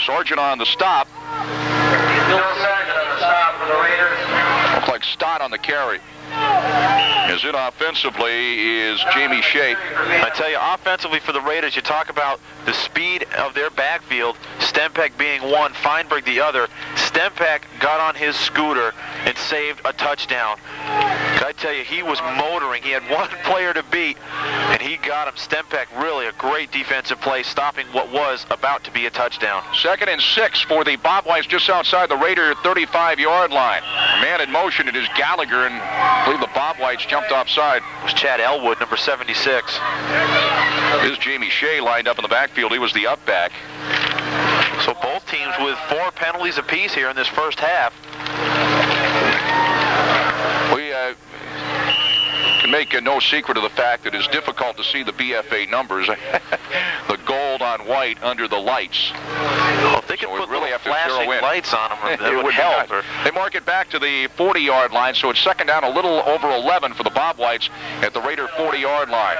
S1: Sargent on the stop. Looks like Stott on the carry. As in offensively is Jamie Shea.
S2: I tell you, offensively for the Raiders, you talk about the speed of their backfield, Stempak being one, Feinberg the other. Stempak got on his scooter and saved a touchdown. I tell you, he was motoring. He had one player to beat, and he got him. Stempak, really a great defensive play, stopping what was about to be a touchdown.
S1: 2nd and 6 for the Bob Whites just outside the Raider 35-yard line. Man in motion, it is Gallagher, and I believe the Bob Whites jumped offside.
S2: It was Chad Elwood, number 76.
S1: Here's Jamie Shea lined up in the backfield. He was the up back.
S2: So both teams with 4 penalties apiece here in this first half.
S1: We can make no secret of the fact that it's difficult to see the BFA numbers. The gold on white under the lights.
S2: Well, if they could put really flashing lights on them, that would help.
S1: They mark it back to the 40-yard line, so it's 2nd down, a little over 11 for the Bob Whites at the Raider 40-yard line.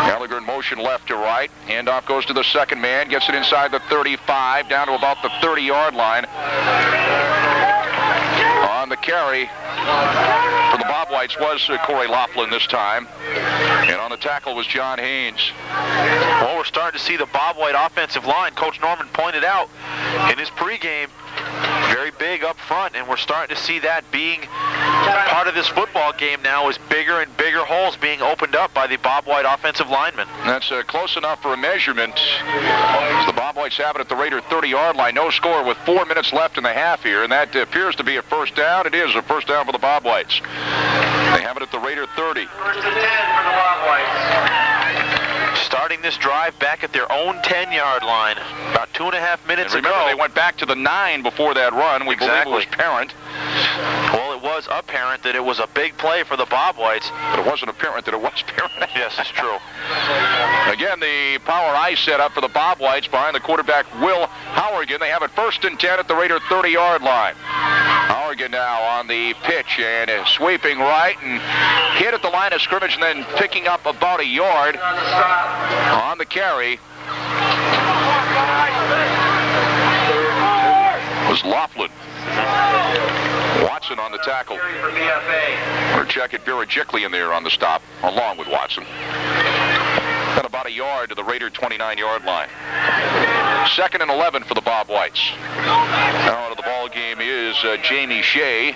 S1: Gallagher in motion left to right. Handoff goes to the second man, gets it inside the 35, down to about the 30-yard line. On the carry for the Bob Whites was Corey Laughlin this time. And on the tackle was John Haynes.
S2: Well, we're starting to see the Bob White offensive line. Coach Norman pointed out in his pregame, very big up front, and we're starting to see that being part of this football game now, is bigger and bigger holes being opened up by the Bob White offensive linemen.
S1: That's close enough for a measurement. The Bob Whites have it at the Raider 30-yard line. No score with 4 minutes left in the half here, and that appears to be a first down. It is a first down for the Bob Whites. They have it at the Raider 30.
S3: 1st and 10 for the Bob Whites.
S2: Starting this drive back at their own 10-yard line. About 2.5 minutes ago.
S1: They went back to the 9 before that run. We believe it was Parent.
S2: Well, it was apparent that it was a big play for the Bob Whites.
S1: But it wasn't apparent that it was Parent.
S2: Yes, it's true.
S1: Again, the power I set up for the Bob Whites behind the quarterback, Will Hourigan. They have it 1st and 10 at the Raider 30-yard line. Hourigan now on the pitch and sweeping right and hit at the line of scrimmage and then picking up about a yard on the carry. Was Laughlin. Watson on the tackle. We're checking Virajikli in there on the stop, along with Watson. Got about a yard to the Raider 29-yard line. 2nd and 11 for the Bob Whites. Now out of the ball game is Jamie Shea.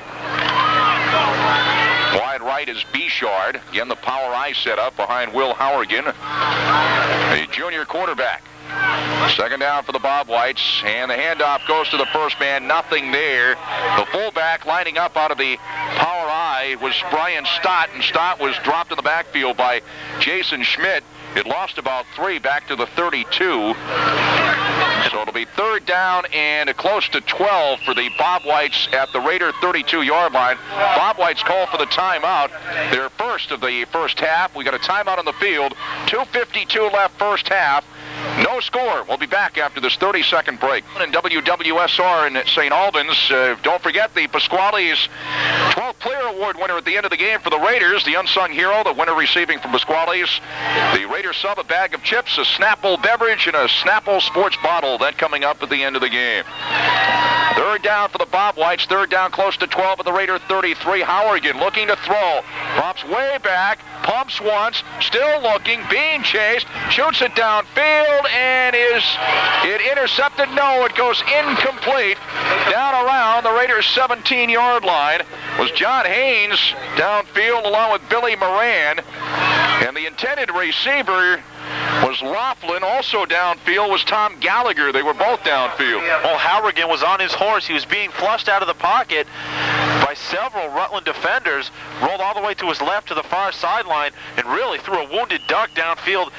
S1: Wide right is Bishard. Again, the power I set up behind Will Hourigan, a junior quarterback. 2nd down for the Bob Whites, and the handoff goes to the first man. Nothing there. The fullback lining up out of the power I was Brian Stott, and Stott was dropped in the backfield by Jason Schmidt. It lost about 3 back to the 32. So it'll be 3rd down and close to 12 for the Bob Whites at the Raider 32-yard line. Bob Whites call for the timeout. Their first of the first half. We got a timeout on the field. 2:52 left first half. No score. We'll be back after this 30-second break. In WWSR in St. Albans, don't forget the Pasquale's 12th Player Award winner at the end of the game for the Raiders, the unsung hero, the winner receiving from Pasquale's the Raider sub, a bag of chips, a Snapple beverage, and a Snapple sports bottle. That coming up at the end of the game. Third down for the Bob Whites. Third down close to 12 at the Raider 33. Hourigan looking to throw. Drops way back. Pumps once. Still looking. Being chased. Shoots it downfield. And is it intercepted? No, it goes incomplete. Down around the Raiders' 17-yard line was John Haynes downfield along with Billy Moran. And the intended receiver was Laughlin. Also downfield was Tom Gallagher. They were both downfield.
S2: Well, Hourigan was on his horse. He was being flushed out of the pocket by several Rutland defenders, rolled all the way to his left to the far sideline, and really threw a wounded duck downfield,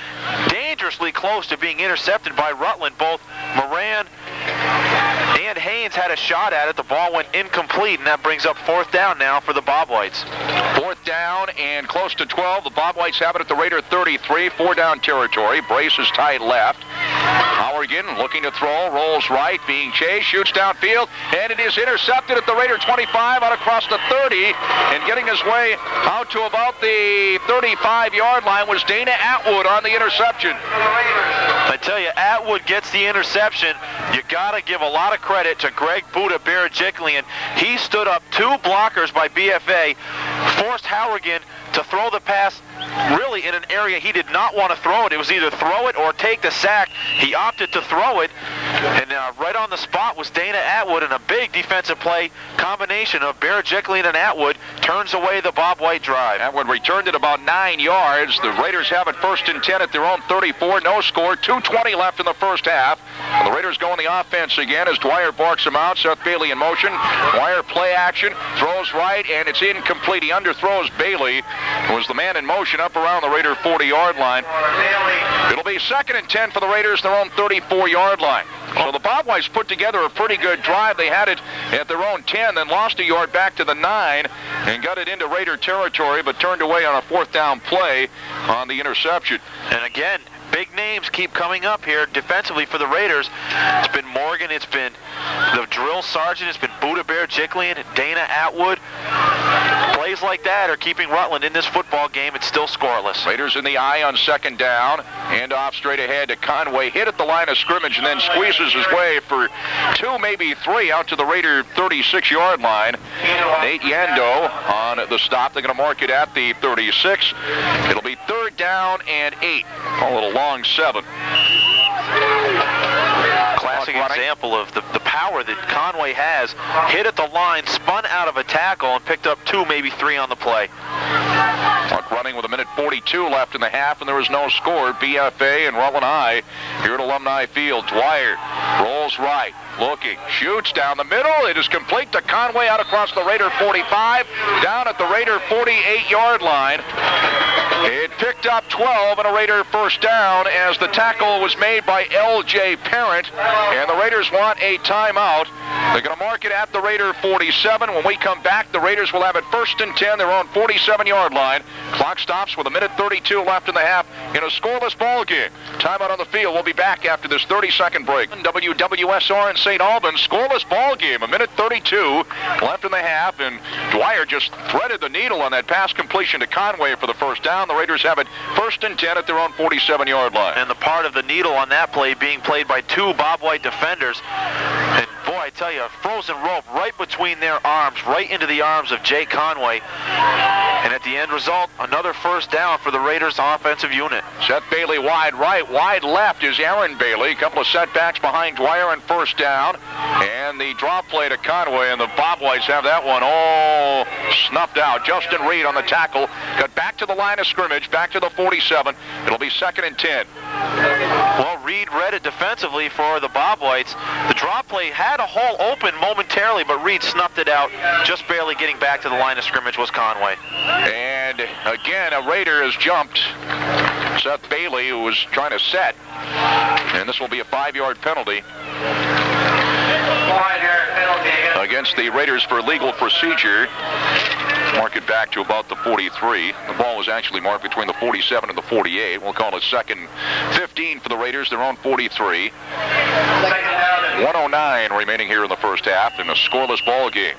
S2: dangerously close to being intercepted by Rutland. Both Moran and Haynes had a shot at it. The ball went incomplete, and that brings up fourth down now for the Bob Whites.
S1: Fourth down and close to 12. The Bob Whites have it at the Raider 33. Four down territory. Brace is tight left. Hourigan looking to throw. Rolls right. Being chased. Shoots downfield. And it is intercepted at the Raider 25 out across the 30. And getting his way out to about the 35-yard line was Dana Atwood on the interception.
S2: I tell you, Atwood gets the interception. You got to give a lot of credit to Greg Buda Barajiklian. He stood up two blockers by BFA, forced Hourigan to throw the pass really in an area he did not want to throw it. It was either throw it or take the sack. He opted to throw it, and right on the spot was Dana Atwood, and a big defensive play combination of Barajiklian and Atwood turns away the Bob White drive.
S1: Atwood returned it about 9 yards. The Raiders have it first and 10 at their own 34. No score. 2:20 left in the first half. And the Raiders go on the offense again as Dwyer barks him out. Seth Bailey in motion. Dwyer play action. Throws right, and it's incomplete. He underthrows Bailey, who was the man in motion up around the Raider 40-yard line. It'll be second and 10 for the Raiders, their own 34-yard line. So the Bob Whites put together a pretty good drive. They had it at their own 10, then lost a yard back to the 9 and got it into Raider territory, but turned away on a fourth down play on the interception.
S2: And again, big names keep coming up here defensively for the Raiders. It's been Morgan, it's been the drill sergeant, it's been Buda Barajiklian, Dana Atwood. Plays like that are keeping Rutland in this football game. It's still scoreless.
S1: Raiders in the eye on second down. Hand off straight ahead to Conway. Hit at the line of scrimmage and then squeezes his way for 2, maybe 3 out to the Raider 36-yard line. Nate Yando on the stop. They're going to mark it at the 36. It'll be third down and 8. Call it a long 7.
S2: Classic example of the power that Conway has. Hit at the line, spun out of a tackle, and picked up 2, maybe 3 on the play.
S1: Clock running with a minute 42 left in the half, and there is no score. BFA and Rutland High here at Alumni Field. Dwyer rolls right, looking, shoots down the middle. It is complete to Conway out across the Raider 45, down at the Raider 48-yard line. It picked up 12 and a Raider first down as the tackle was made by L.J. Parent, and the Raiders want a timeout. They're going to mark it at the Raider 47. When we come back, the Raiders will have it first and 10, their own 47-yard line. Clock stops with a minute 32 left in the half in a scoreless ball game. Timeout on the field. We'll be back after this 30-second break. WWSR in St. Albans, scoreless ball game, a minute 32 left in the half, and Dwyer just threaded the needle on that pass completion to Conway for the first down. The Raiders have it first and 10 at their own 47-yard line.
S2: And the part of the needle on that play being played by 2 Bob White defenders. And boy, I tell you, a frozen rope right between their arms, right into the arms of Jay Conway. And at the end result, another first down for the Raiders offensive unit.
S1: Seth Bailey wide right, wide left is Aaron Bailey. A couple of setbacks behind Dwyer and first down. And the drop play to Conway, and the Bob Whites have that one all snuffed out. Justin Reed on the tackle, got back to the line of scrimmage, back to the 47. It'll be second and 10.
S2: Well, Reed read it defensively for the Bob Whites. The drop play had a hole open momentarily, but Reed snuffed it out. Just barely getting back to the line of scrimmage was Conway.
S1: And again, a Raider has jumped. Seth Bailey, who was trying to set. And this will be a 5-yard penalty.
S3: 5-yard penalty
S1: Against the Raiders for legal procedure. Mark it back to about the 43. The ball was actually marked between the 47 and the 48. We'll call it second 15 for the Raiders, their own 43. 109 remaining here in the first half in a scoreless ball game.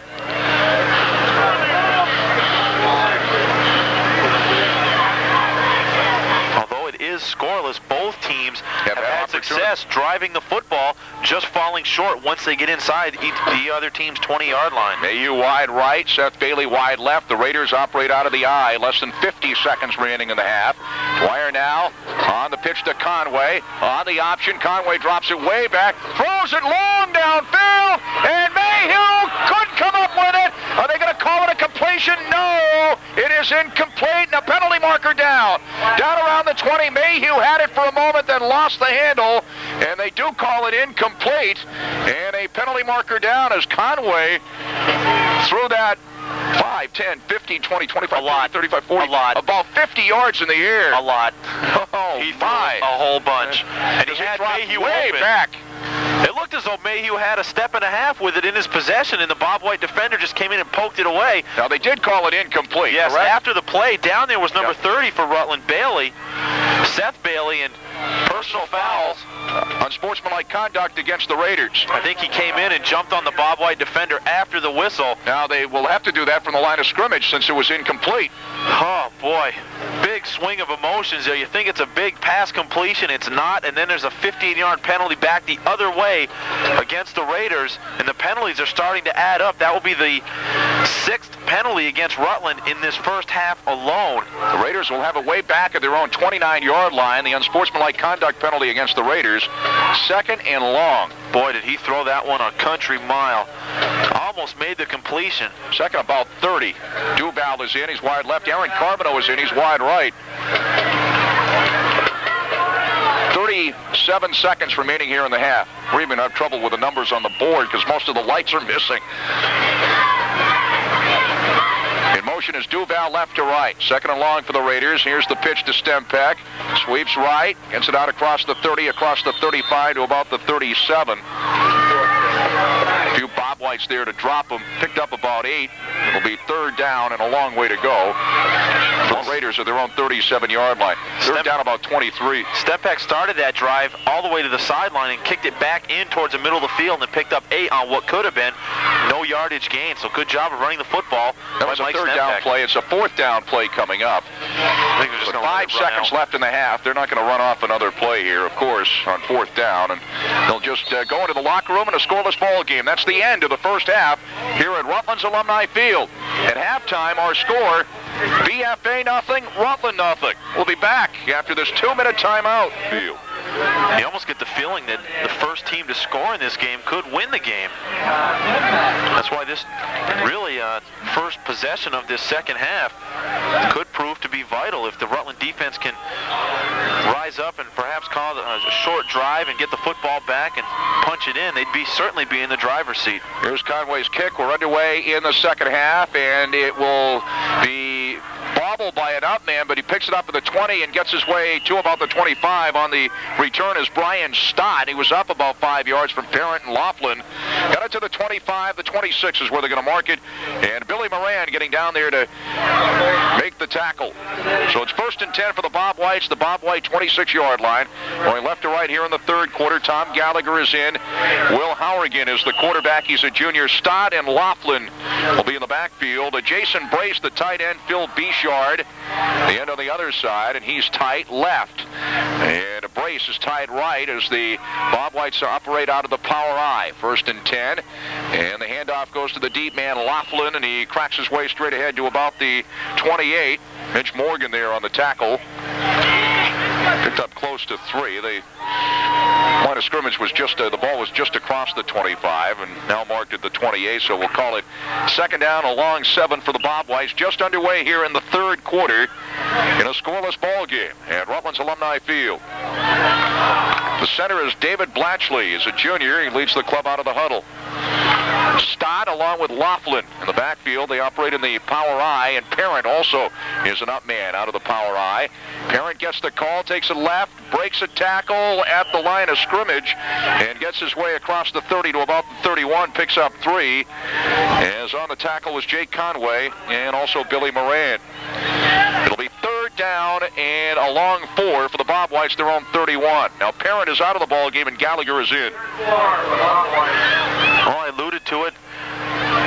S1: Although it is scoreless, both teams have had success
S2: success driving the football, just falling short once they get inside the other team's 20-yard line.
S1: Mayhew wide right, Seth Bailey wide left. The Raiders operate out of the eye. Less than 50 seconds remaining in the half. Dwyer now on the pitch to Conway. On the option, Conway drops it way back, throws it long downfield, and Mayhew couldn't come up with it. Are they going to call it a completion? No, it is incomplete, and a penalty marker down. Down around the 20, Mayhew had it for a moment, then lost the handle, and they do call it incomplete, and a penalty marker down as Conway threw that 5, 10, 15, 20, 25, 30, 35, 40.
S2: A lot.
S1: About 50 yards in the air.
S2: A lot.
S1: Oh,
S2: he threw a whole bunch. And he had Mayhew
S1: way
S2: open.
S1: back.
S2: It looked as though Mayhew had a step and a half with it in his possession, and the Bob White defender just came in and poked it away.
S1: Now, they did call it incomplete,
S2: yes,
S1: correct?
S2: After the play, down there was number 30 for Rutland, Bailey. Seth Bailey, and personal fouls.
S1: Unsportsmanlike conduct against the Raiders.
S2: I think he came in and jumped on the Bob White defender after the whistle.
S1: Now, they will have to do that from the line of scrimmage since it was incomplete.
S2: Oh, boy. Big swing of emotions there. You think it's a big pass completion. It's not. And then there's a 15-yard penalty back the other way against the Raiders. And the penalties are starting to add up. That will be the 6th penalty against Rutland in this first half alone.
S1: The Raiders will have it way back at their own 29-yard line. The unsportsmanlike conduct penalty against the Raiders. 2nd and long.
S2: Boy, did he throw that one a country mile. Almost made the completion.
S1: 2nd about 30. Duval is in. He's wide left. Aaron Carbino is in. He's wide right. 37 seconds remaining here in the half. We're even have trouble with the numbers on the board because most of the lights are missing. In motion is Duval left to right. 2nd and long for the Raiders. Here's the pitch to Stempeck. Sweeps right. Gets it out across the 30, across the 35 to about the 37. A few Bob Whites there to drop him. Picked up about 8. It'll be 3rd down and a long way to go for the Raiders at their own 37-yard line. 3rd down about 23.
S2: Stempeck started that drive all the way to the sideline and kicked it back in towards the middle of the field and picked up 8 on what could have been no yardage gain. So good job of running the football.
S1: That was a 3rd down play. It's a 4th down play coming up.
S2: I think they're just
S1: 5 seconds left in the half. They're not going to run off another play here, of course, on 4th down. And they'll just go into the locker room in a scoreless ball game. That's the end of the first half here at Rutland's Alumni Field. At halftime, our score, BFA nothing, Rutland nothing. We'll be back after this 2-minute timeout.
S2: You almost get the feeling that the first team to score in this game could win the game. That's why this really first possession of this second half could prove to be vital if the Rutland defense can rise up and perhaps call a short drive and get the football back and punch it in. They'd certainly be in the driver's seat.
S1: Here's Conway's kick. We're underway in the second half, and it will be bobbled by an up man, but he picks it up at the 20 and gets his way to about the 25. On the return is Brian Stott. He was up about 5 yards from Parent and Laughlin. Got it to the 25. The 26 is where they're going to mark it. And Billy Moran getting down there to make the tackle. So it's 1st and 10 for the Bob Whites. The Bob White 26-yard line. Going left to right here in the 3rd quarter. Tom Gallagher is in. Will Hourigan is the quarterback. He's a junior. Stott and Laughlin will be in the backfield. Jason Brace, the tight end. Phil Bishard, the end on the other side, and he's tight left. And Brace is tight right as the Bob Whites operate out of the power I. 1st and 10. And the handoff goes to the deep man, Laughlin, and he cracks his way straight ahead to about the 28. Mitch Morgan there on the tackle. Picked up close to 3. The line of scrimmage was just, the ball was just across the 25 and now marked at the 28, so we'll call it 2nd down, a long 7 for the Bob Whites. Just underway here in the 3rd quarter in a scoreless ball game at Rutland's Alumni Field. The center is David Blatchley. He's a junior. He leads the club out of the huddle. Stott along with Laughlin in the backfield. They operate in the power I, and Parent also is an up man out of the power I. Parent gets the call, takes it left, breaks a tackle at the line of scrimmage, and gets his way across the 30 to about the 31, picks up 3. As on the tackle was Jake Conway and also Billy Moran. It'll be 3rd down and a long 4 for the Bob Whites, their own 31. Now Parent is out of the ball game and Gallagher is in.
S2: Well, I alluded to it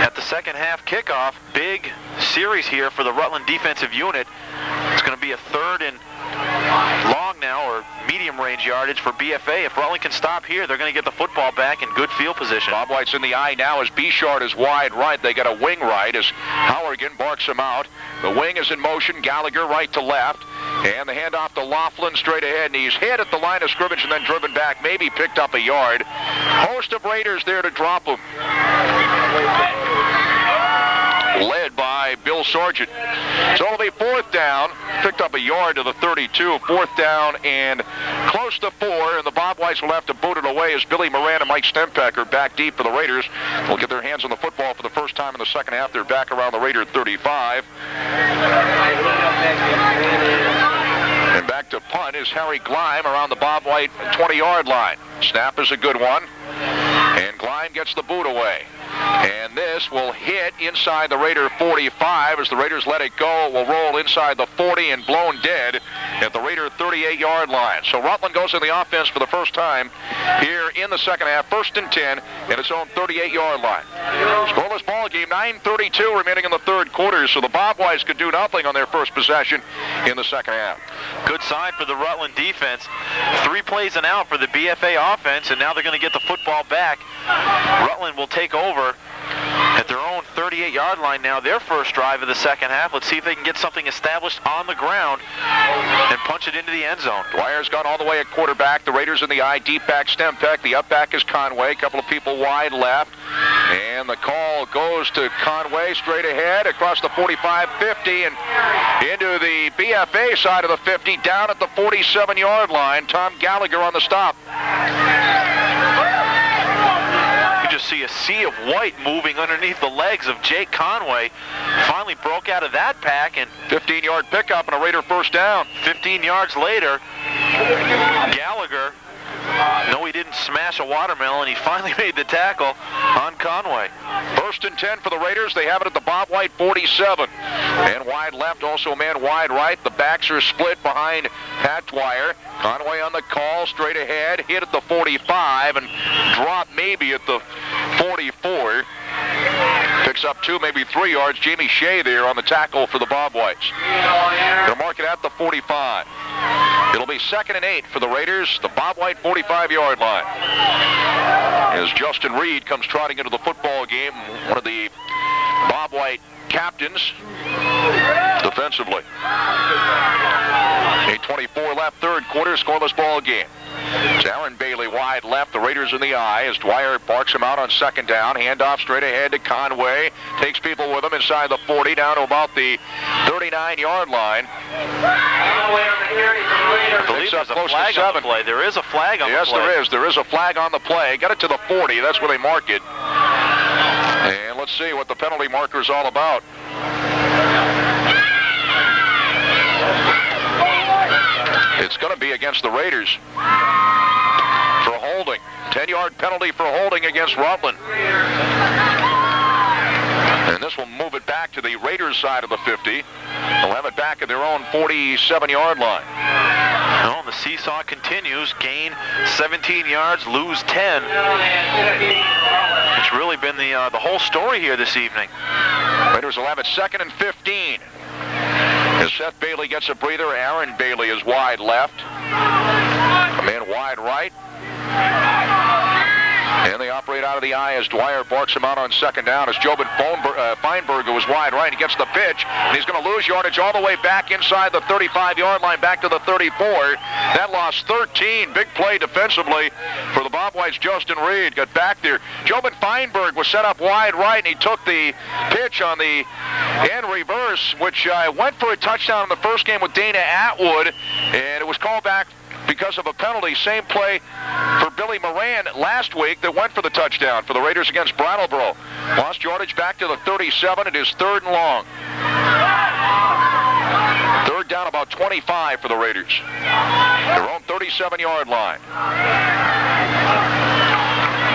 S2: at the second half kickoff. Big series here for the Rutland defensive unit. It's going to be a 3rd and long now, or medium range yardage for BFA. If Rutland can stop here, they're going to get the football back in good field position.
S1: Bob White's in the eye now as Bichard is wide right. They got a wing right as Howergan barks him out. The wing is in motion. Gallagher right to left. And the handoff to Laughlin straight ahead. And he's hit at the line of scrimmage and then driven back. Maybe picked up a yard. Host of Raiders there to drop him. Led by Bill Sargent. So it'll be fourth down. Picked up a yard to the 32. Fourth down and close to 4. And the Bob Whites will have to boot it away as Billy Moran and Mike Stempecker back deep for the Raiders. They'll get their hands on the football for the first time in the second half. They're back around the Raider 35. And back to punt is Harry Gleim around the Bob White 20-yard line. Snap is a good one. And Gleim gets the boot away. And this will hit inside the Raider 45 as the Raiders let it go. It will roll inside the 40 and blown dead at the Raider 38-yard line. So Rutland goes in the offense for the first time here in the second half. 1st and 10 in its own 38-yard line. Scoreless ball game, 9:32 remaining in the third quarter. So the Bob Whites could do nothing on their first possession in the second half.
S2: Good sign for the Rutland defense. 3 plays and out for the BFA offense, and now they're going to get the football back. Rutland will take over at their own 38-yard line now, their first drive of the second half. Let's see if they can get something established on the ground and punch it into the end zone.
S1: Dwyer's gone all the way at quarterback. The Raiders in the eye, deep back Stempeck. The up back is Conway. A couple of people wide left. And the call goes to Conway straight ahead across the 45-50 and into the BFA side of the 50, down at the 47-yard line. Tom Gallagher on the stop.
S2: Just see a sea of white moving underneath the legs of Jake Conway. Finally broke out of that pack, and
S1: 15-yard pickup and a Raider first down.
S2: 15 yards later, Gallagher, no, he didn't smash a watermelon. He finally made the tackle on Conway.
S1: 1st and 10 for the Raiders. They have it at the Bob White 47. Man wide left, also a man wide right. The backs are split behind Pat Dwyer. Conway on the call, straight ahead, hit at the 45 and dropped maybe at the 44. Picks up 2, maybe 3 yards. Jamie Shea there on the tackle for the Bob Whites. They'll mark it at the 45. It'll be 2nd and 8 for the Raiders, the Bob White 45-yard line. As Justin Reed comes trotting into the football game, one of the Bob White captains defensively. 8:24 left, third quarter, scoreless ball game. It's Aaron Bailey wide left, the Raiders in the eye as Dwyer barks him out on second down. Handoff straight ahead to Conway. Takes people with him inside the 40 down to about the 39-yard line.
S2: I believe there's a flag on the play. There is a flag on the play.
S1: Yes, there is. There is a flag on the play. Got it to the 40. That's where they mark it. And let's see what the penalty marker is all about. It's going to be against the Raiders for holding. 10-yard penalty for holding against Rutland. And this will move it back to the Raiders side of the 50. They'll have it back at their own 47-yard line.
S2: Well, the seesaw continues. Gain 17 yards, lose 10. It's really been the whole story here this evening.
S1: Raiders will have it 2nd and 15. As Seth Bailey gets a breather, Aaron Bailey is wide left. A man wide right. And they operate out of the eye as Dwyer barks him out on second down as Jobin Feinberger was wide right. He gets the pitch, and he's going to lose yardage all the way back inside the 35-yard line, back to the 34. That lost 13. Big play defensively for the Bob Whites. Justin Reed got back there. Jobin Feinberg was set up wide right, and he took the pitch on the end reverse, which went for a touchdown in the first game with Dana Atwood, and it was called back because of a penalty. Same play for Billy Moran last week that went for the touchdown for the Raiders against Brattleboro. Lost yardage back to the 37. It is 3rd and long. 3rd down, about 25 for the Raiders. Their own 37-yard line.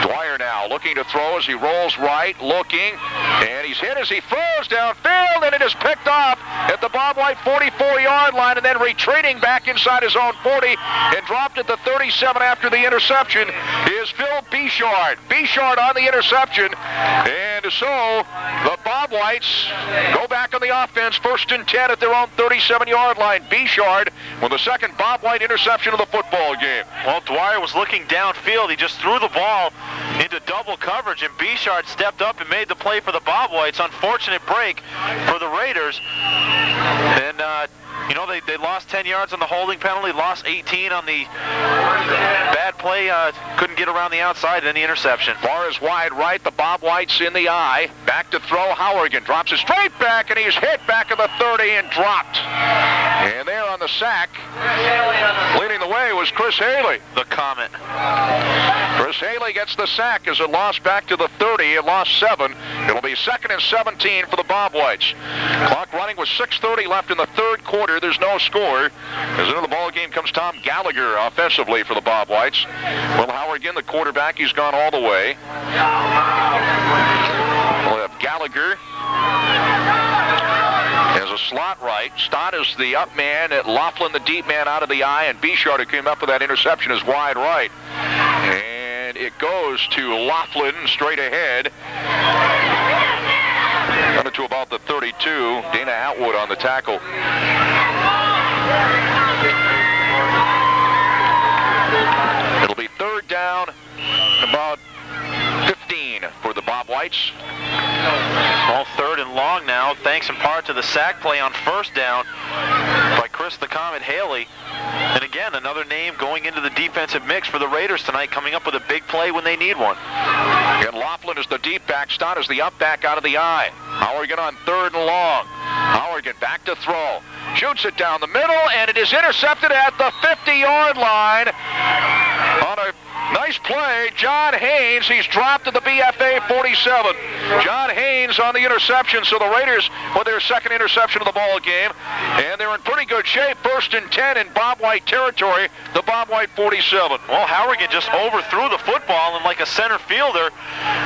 S1: Dwyer now looking to throw as he rolls right, looking, and he's hit as he throws downfield, and it is picked off at the Bob White 44-yard line, and then retreating back inside his own 40 and dropped at the 37 after the interception is Phil Bichard. Bichard on the interception, and And so the Bob Whites go back on the offense, 1st and 10 at their own 37-yard line. Bouchard with the second Bob White interception of the football game.
S2: Well, Dwyer was looking downfield. He just threw the ball into double coverage, and Bouchard stepped up and made the play for the Bob Whites. Unfortunate break for the Raiders. And, they lost 10 yards on the holding penalty, lost 18 on the bad play, couldn't get around the outside, and then the interception.
S1: Bar is wide right, the Bob White's in the eye. Back to throw, Howergan drops it straight back, and he's hit back at the 30 and dropped. And there on the sack, leading the way was Chris Healey.
S2: The Comet.
S1: Chris Healey gets the sack as it lost back to the 30. It lost 7. It'll be 2nd and 17 for the Bob Whites. Clock running with 6:30 left in the third quarter. There's no score. As into the ball game comes Tom Gallagher offensively for the Bob Whites. Will Howergan, the quarterback, he's gone all the way. We'll have Gallagher as a slot right. Stott is the up man, at Laughlin the deep man out of the eye, and Bouchard, who came up with that interception, is wide right. And it goes to Laughlin straight ahead. Run it to about the 32. Dana Atwood on the tackle. It'll be 3rd down and about 15 for the Bob Whites.
S2: Well, 3rd and long now, thanks in part to the sack play on 1st down by Chris the Comet Healey. And again, another name going into the defensive mix for the Raiders tonight, coming up with a big play when they need one.
S1: And Laughlin is the deep back. Stott is the up back out of the eye. Howergan on 3rd and long. Howergan back to throw. Shoots it down the middle, and it is intercepted at the 50-yard line. On a nice play, John Haynes. He's dropped to the BFA 47. John Haynes on the interception, so the Raiders with their 2nd interception of the ball game. And they're in pretty good shape. 1st and 10 in Bob White territory, the Bob White 47.
S2: Well, Howergan just overthrew the football, and like a center fielder,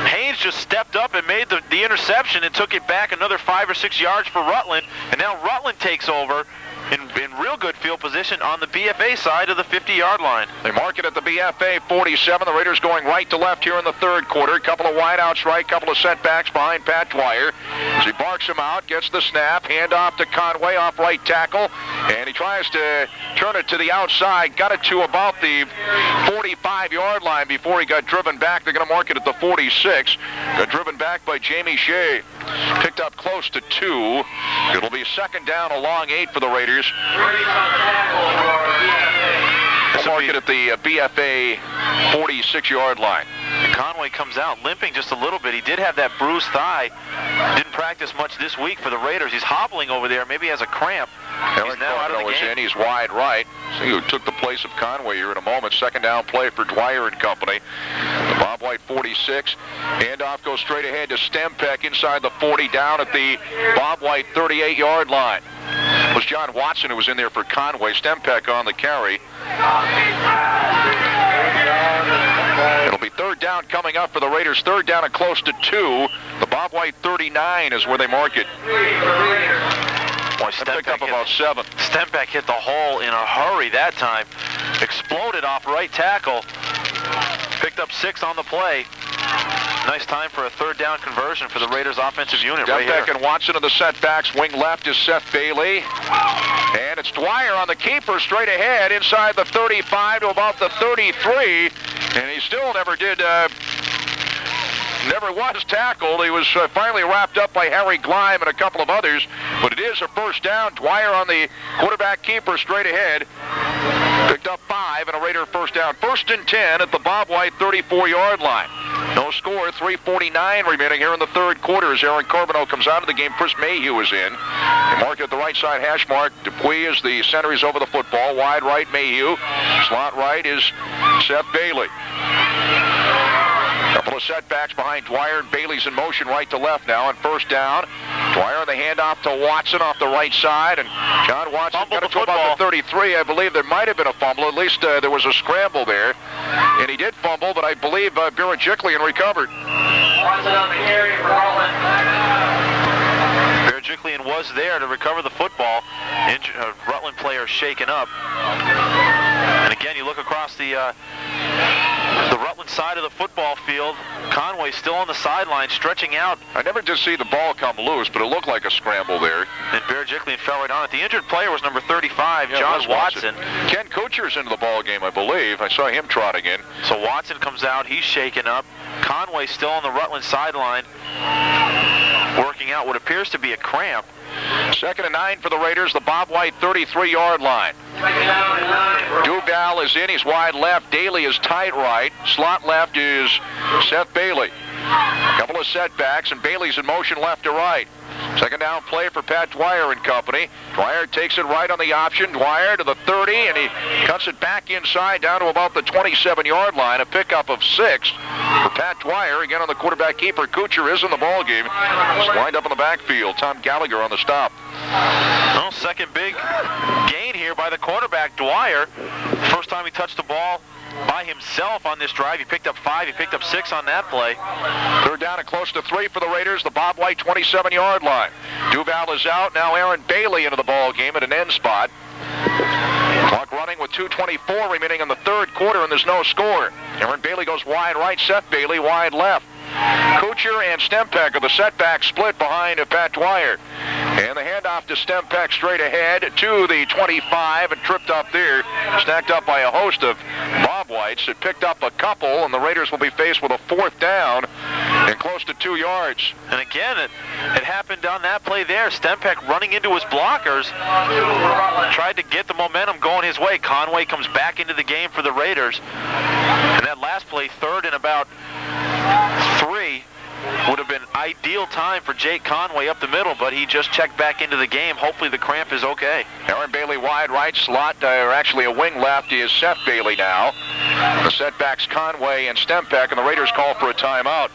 S2: Haynes just stepped up and made the interception and took it back another 5 or 6 yards for Rutland. And now Rutland takes over in real good field position on the BFA side of the 50-yard line.
S1: They mark it at the BFA 47. The Raiders going right to left here in the third quarter. A couple of wideouts right, couple of setbacks behind Pat Dwyer. As he barks him out, gets the snap, handoff to Conway off right tackle, and he tries to turn it to the outside. Got it to about the 45-yard line before he got driven back. They're going to mark it at the 46. Got driven back by Jamie Shea. Picked up close to 2. It'll be 2nd down, a long 8 for the Raiders. We'll mark it at the BFA 46-yard line.
S2: Conway comes out limping just a little bit. He did have that bruised thigh. Didn't practice much this week for the Raiders. He's hobbling over there. Maybe he has a cramp. He's now out of the game.
S1: He's wide right. See who took the place of Conway here in a moment. 2nd down play for Dwyer and company. The Bob White 46. Handoff goes straight ahead to Stempeck inside the 40, down at the Bob White 38-yard line. It was John Watson who was in there for Conway. Stempeck on the carry. It'll be 3rd down coming up for the Raiders. 3rd down and close to 2. The Bob White 39 is where they mark it.
S2: Boy,
S1: pick up about 7.
S2: Stempeck hit the hole in a hurry that time. Exploded off right tackle. Picked up 6 on the play. Nice time for a 3rd down conversion for the Raiders offensive unit right here.
S1: Stempeck and Watson of the setbacks. Wing left is Seth Bailey. And it's Dwyer on the keeper straight ahead inside the 35 to about the 33. And he still never was tackled. He was finally wrapped up by Harry Gleim and a couple of others. But it is a 1st down. Dwyer on the quarterback keeper straight ahead. Picked up 5 and a Raider 1st down. 1st and 10 at the Bob White 34-yard line. No score, 3:49 remaining here in the third quarter as Aaron Corbino comes out of the game. Chris Mayhew is in. They mark at the right side hash mark. Dupuis is the center. He's over the football. Wide right, Mayhew. Slot right is Seth Bailey. Couple of setbacks behind Dwyer, and Bailey's in motion right to left now on 1st down. Dwyer on the handoff to Watson off the right side, and John Watson got it to about the 33. I believe there might have been a fumble. At least there was a scramble there. And he did fumble, but I believe Berejiklian recovered.
S3: Watson on the carry for Rutland.
S2: Berejiklian was there to recover the football. Rutland player shaken up. And again, you look across the the Rutland side of the football field. Conway still on the sideline, stretching out.
S1: I never did see the ball come loose, but it looked like a scramble there.
S2: And Bear Jickling fell right on it. The injured player was number 35, John Watson.
S1: Ken Kuchar's into the ball game, I believe. I saw him trotting in.
S2: So Watson comes out. He's shaken up. Conway still on the Rutland sideline, working out what appears to be a cramp.
S1: 2nd and 9 for the Raiders, the Bob White 33-yard line. Duval is in, he's wide left. Daly is tight right. Slot left is Seth Bailey. A couple of setbacks, and Bailey's in motion left to right. 2nd down play for Pat Dwyer and company. Dwyer takes it right on the option. Dwyer to the 30, and he cuts it back inside down to about the 27-yard line. A pickup of 6 for Pat Dwyer. Again on the quarterback keeper. Kuchar is in the ball game. He's lined up in the backfield. Tom Gallagher on the stop.
S2: Well, second big gain here by the quarterback, Dwyer. First time he touched the ball by himself on this drive. He picked up 5. He picked up 6 on that play.
S1: 3rd down and close to 3 for the Raiders. The Bob White 27-yard line. Duval is out. Now Aaron Bailey into the ball game at an end spot. Clock running with 2:24 remaining in the 3rd quarter, and there's no score. Aaron Bailey goes wide right. Seth Bailey wide left. Kuchar and Stempeck are the setback split behind Pat Dwyer. And the handoff to Stempeck straight ahead to the 25 and tripped up there. Stacked up by a host of Bob Whites. It picked up a couple, and the Raiders will be faced with a 4th down and close to 2 yards.
S2: And again, it happened on that play there. Stempeck running into his blockers. Tried to get the momentum going his way. Conway comes back into the game for the Raiders. And that last play, 3rd and about 3, would have been ideal time for Jake Conway up the middle, but he just checked back into the game. Hopefully the cramp is okay.
S1: Aaron Bailey wide right, slot, or actually a wing left is Seth Bailey now. The setbacks Conway and Stempeck, and the Raiders call for a timeout.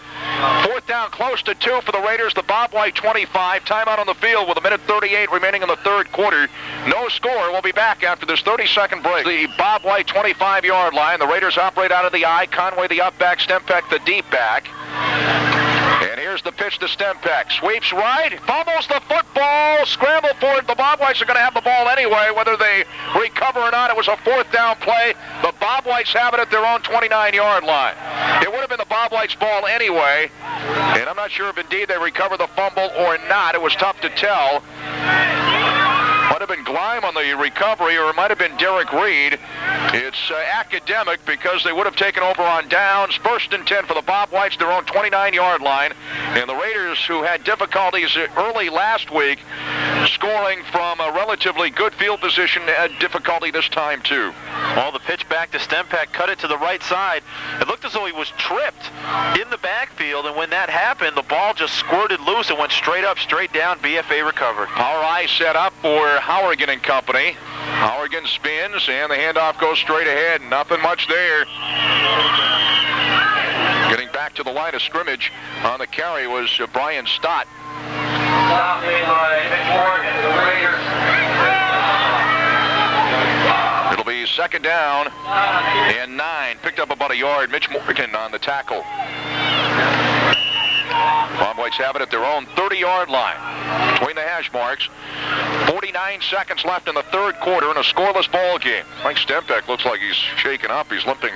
S1: 4th down close to 2 for the Raiders. The Bob White 25. Timeout on the field with 1:38 remaining in the 3rd quarter. No score. We'll be back after this 30-second break. The Bob White 25-yard line. The Raiders operate out of the I. Conway the up back, Stempeck the deep back. And here's the pitch to Stempeck. Sweeps right, fumbles the football, scramble for it. The Bob Whites are going to have the ball anyway, whether they recover or not. It was a 4th down play. The Bob Whites have it at their own 29-yard line. It would have been the Bob Whites ball anyway, and I'm not sure if indeed they recover the fumble or not. It was tough to tell. Might have been Gleim on the recovery, or it might have been Derek Reed. It's academic because they would have taken over on downs. 1st and 10 for the Bob Whites, their own 29-yard line. And the Raiders, who had difficulties early last week, scoring from a relatively good field position, had difficulty this time too.
S2: Well, the pitch back to Stempeck, cut it to the right side. It looked as though he was tripped in the backfield, and when that happened, the ball just squirted loose and went straight up, straight down. BFA recovered.
S1: Power I set up for Hourigan and company. Hourigan spins, and the handoff goes straight ahead. Nothing much there. Getting back to the line of scrimmage on the carry was Brian Stott. It'll be 2nd down and 9. Picked up about a yard. Mitch Morgan on the tackle. Bob Whites have it at their own 30-yard line between the hash marks. 49 seconds left in the 3rd quarter in a scoreless ball game. Mike Stempeck looks like he's shaken up. He's limping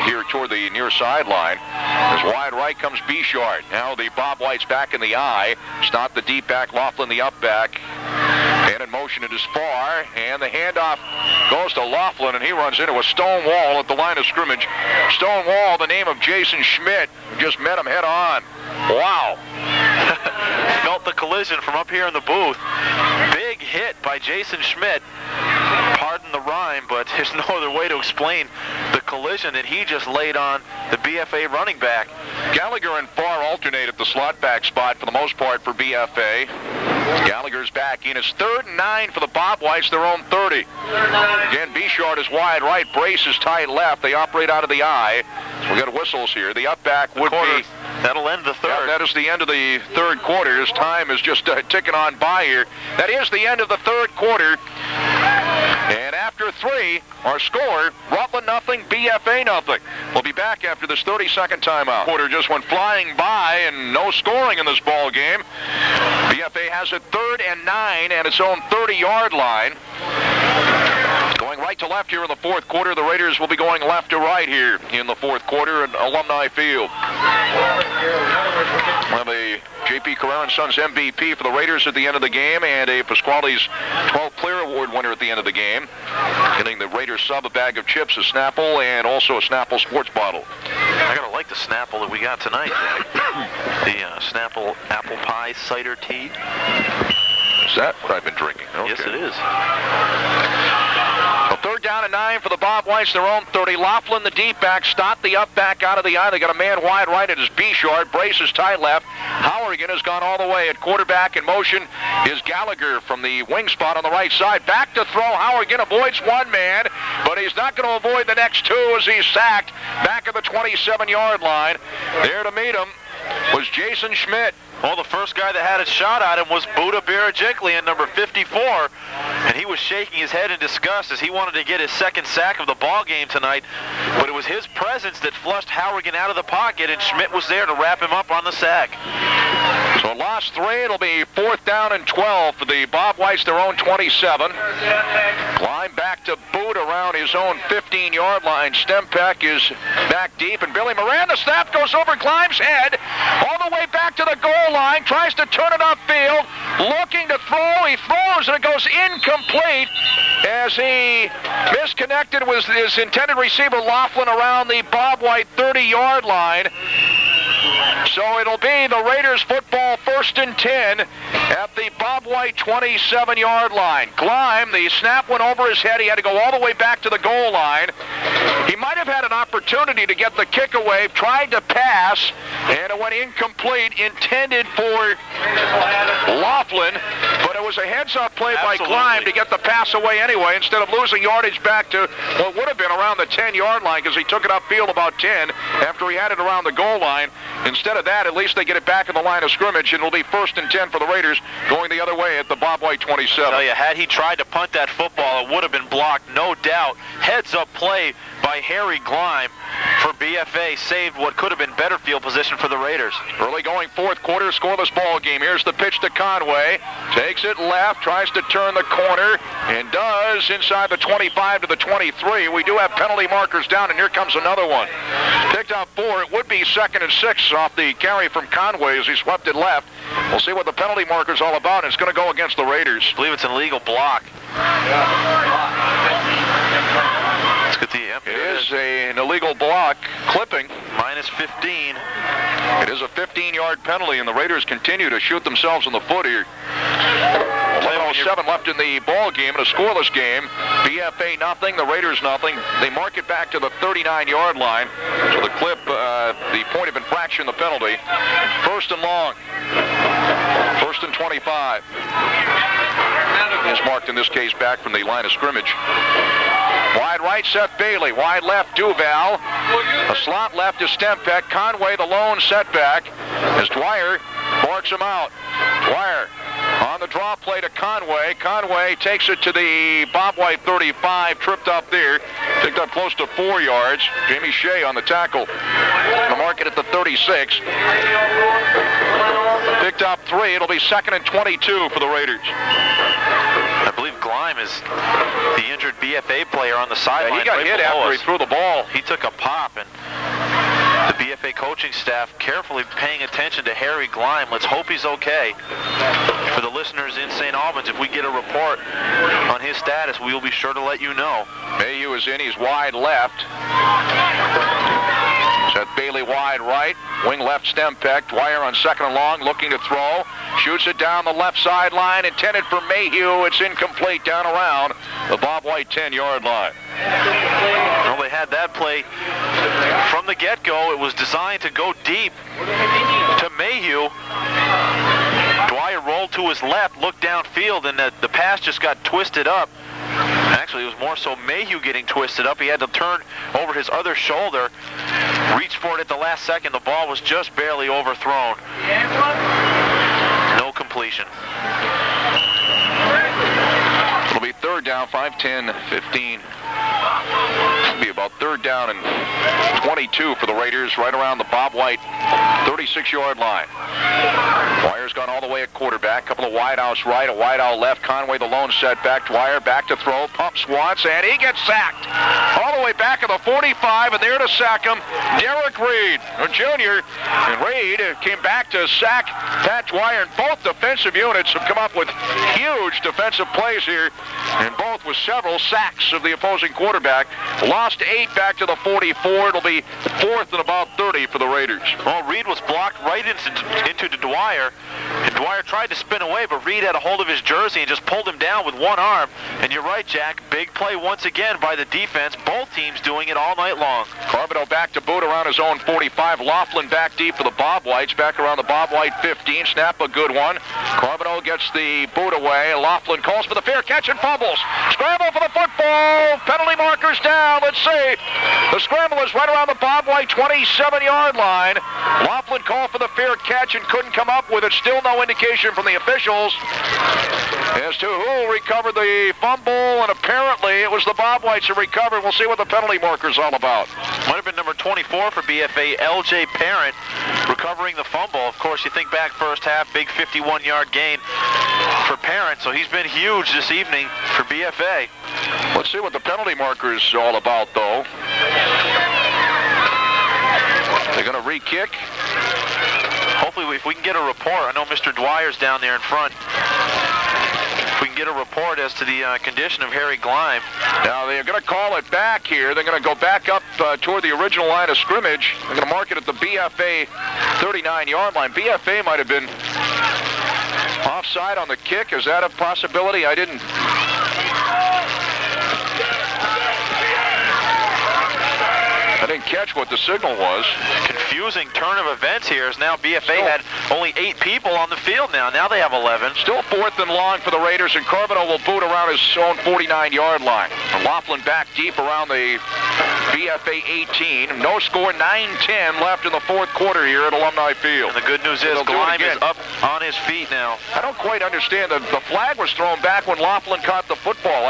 S1: here toward the near sideline. As wide right comes Bichard. Now the Bob Whites back in the I. Stott the deep back, Laughlin the up back. And in motion it is far, and the handoff goes to Laughlin, and he runs into a stone wall at the line of scrimmage. Stone wall, the name of Jason Schmidt, who just met him head on. Wow.
S2: Felt the collision from up here in the booth. Big hit by Jason Schmidt. Pardon the rhyme, but there's no other way to explain the collision that he just laid on the BFA running back.
S1: Gallagher and Farr alternate at the slot back spot for the most part for BFA. Gallagher's back in. It's 3rd and 9 for the Bob Whites, their own 30. Again, Bichard is wide right, Brace is tight left. They operate out of the I. So we got whistles here. The up back would be...
S2: That'll end the 3rd.
S1: Yeah, that is the end of the 3rd quarter. His time is just ticking on by here. That is the end of the 3rd quarter. And after 3, our score, Rutland nothing, BFA nothing. We'll be back after this 30-second timeout. Quarter just went flying by and no scoring in this ball game. BFA has it 3rd and 9 at its own 30-yard line. Going right to left here in the fourth quarter. The Raiders will be going left to right here in the fourth quarter at Alumni Field. We'll have a J.P. Carrera & Sons MVP for the Raiders at the end of the game, and a Pasquale's 12th Player Award winner at the end of the game. Getting the Raiders sub, a bag of chips, a Snapple, and also a Snapple sports bottle.
S2: I gotta like the Snapple that we got tonight, Jack. The Snapple apple pie cider tea.
S1: Is that what I've been drinking? Okay.
S2: Yes, it is.
S1: So third down and 9 for the Bob Whites, their own 30. Laughlin, the deep back, Stott, the up back out of the eye. They got a man wide right at his B-short. Brace is tight left. Howergan has gone all the way at quarterback. In motion is Gallagher from the wing spot on the right side. Back to throw. Howergan avoids one man, but he's not going to avoid the next two as he's sacked back at the 27-yard line. There to meet him was Jason Schmidt.
S2: Well, the first guy that had a shot at him was Buda Barajiklian, number 54, and he was shaking his head in disgust as he wanted to get his second sack of the ball game tonight, but it was his presence that flushed Howergan out of the pocket, and Schmidt was there to wrap him up on the sack.
S1: So lost 3. It'll be fourth down and 12 for the Bob Whites, their own 27. Climb back to Boot around his own 15-yard line. Stempeck is back deep, and Billy Moran, the snap goes over Climb's head all the way back to the goal line, tries to turn it upfield, looking to throw. He throws, and it goes incomplete as he misconnected with his intended receiver, Laughlin, around the Bob White 30-yard line. So it'll be the Raiders football 1st and 10 at the Bob White 27-yard line. Gleim, the snap went over his head. He had to go all the way back to the goal line. He might have had an opportunity to get the kick away, tried to pass, and it went incomplete, intended for Laughlin, but it was a heads-up play by Gleim to get the pass away anyway, instead of losing yardage back to what would have been around the 10-yard line, because he took it upfield about 10 after he had it around the goal line. Instead of that, at least they get it back in the line of scrimmage, and it'll be 1st and 10 for the Raiders going the other way at the Bob White 27.
S2: I tell you, had he tried to punt that football, it would have been blocked, no doubt. Heads-up play by Harry Gleim for BFA saved what could have been better field position for the Raiders.
S1: Early going fourth quarter, scoreless ball game. Here's the pitch to Conway. Takes it left, tries to turn the corner, and does inside the 25 to the 23. We do have penalty markers down, and here comes another one. Picked up 4. It would be 2nd and 6 off the carry from Conway as he swept it left. We'll see what the penalty marker's all about. It's going to go against the Raiders.
S2: I believe it's an illegal block. Let's get the
S1: It is an illegal block. Clipping.
S2: Minus 15.
S1: It is a 15-yard penalty, and the Raiders continue to shoot themselves in the foot here. 11:07 left in the ball game, in a scoreless game. BFA nothing, the Raiders nothing. They mark it back to the 39-yard line. So the clip, the point of infraction, the penalty. 1st and long. 1st and 25. Is marked in this case back from the line of scrimmage. Wide right, Seth Bailey. Wide left, Duval. A slot left is Stempeck. Conway, the lone setback, as Dwyer marks him out. Dwyer on the draw play to Conway. Conway takes it to the Bob White 35, tripped up there. Picked up close to 4 yards. Jamie Shea on the tackle. The market at the 36. Picked up 3. It'll be 2nd and 22 for the Raiders.
S2: I believe Gleim is the injured BFA player on the sideline.
S1: Yeah, he got hit after he threw the ball.
S2: He took a pop, and the BFA coaching staff carefully paying attention to Harry Gleim. Let's hope he's okay. For the listeners in St. Albans, if we get a report on his status, we will be sure to let you know.
S1: Mayhew is in. He's wide left. Seth Bailey wide right. Wing left, Stempeck. Dwyer on 2nd and long, looking to throw. Shoots it down the left sideline, intended for Mayhew. It's incomplete down around the Bob White 10-yard line.
S2: Well, they had that play from the get-go. It was designed to go deep to Mayhew. Dwyer rolled to his left, looked downfield, and the pass just got twisted up. Actually, it was more so Mayhew getting twisted up. He had to turn over his other shoulder, reach for it at the last second. The ball was just barely overthrown. No completion. It'll be
S1: 3rd down, 5, 10, 15. It'll be about 3rd down and 22 for the Raiders, right around the Bob White 36-yard line. Dwyer's gone all the way at quarterback. Couple of wide outs right, a wide out left. Conway the lone setback. Dwyer back to throw, pumps once, and he gets sacked. All the way back at the 45, and there to sack him, Derek Reed, a junior. And Reed came back to sack Pat Dwyer, and both defensive units have come up with huge defensive plays here, and both with several sacks of the opposing quarterback. Lost 8 back to the 44. It'll be 4th and about 30 for the Raiders.
S2: Well, Reed was blocked right into Dwyer, and Dwyer tried to spin away, but Reed had a hold of his jersey and just pulled him down with one arm. And you're right, Jack, big play once again by the defense. Both teams doing it all night long.
S1: Carbonell back to boot around his own 45. Laughlin back deep for the Bob Whites, back around the Bob White 15. Snap a good one. Carbonell gets the boot away. Laughlin calls for the fair catch and fumbles. Scramble for the football. Penalty markers down. Let's see. The scramble is right around the Bob White 27-yard line. Laughlin called for the fair catch and couldn't come up with it. Still no indication from the officials as to who recovered the fumble, and apparently it was the Bob Whites who recovered. We'll see what the penalty marker's all about.
S2: Might have been number 24 for BFA, LJ Parent, recovering the fumble. Of course, you think back first half, big 51-yard gain for Parent, so he's been huge this evening for BFA.
S1: Let's see what the penalty marker's all about, though. They're going to re-kick.
S2: Hopefully, if we can get a report, I know Mr. Dwyer's down there in front. If we can get a report as to the condition of Harry Gleim.
S1: Now, they're going to call it back here. They're going to go back up toward the original line of scrimmage. They're going to mark it at the BFA 39-yard line. BFA might have been offside on the kick. Is that a possibility? I didn't catch what the signal was.
S2: Confusing turn of events here, as now BFA had only 8 people on the field now. Now they have 11.
S1: Still 4th and long for the Raiders, and Carbonell will boot around his own 49-yard line. Laughlin back deep around the BFA 18. No score, 9-10 left in the 4th quarter here at Alumni Field.
S2: And the good news is Gleim is up on his feet now.
S1: I don't quite understand. The flag was thrown back when Laughlin caught the football.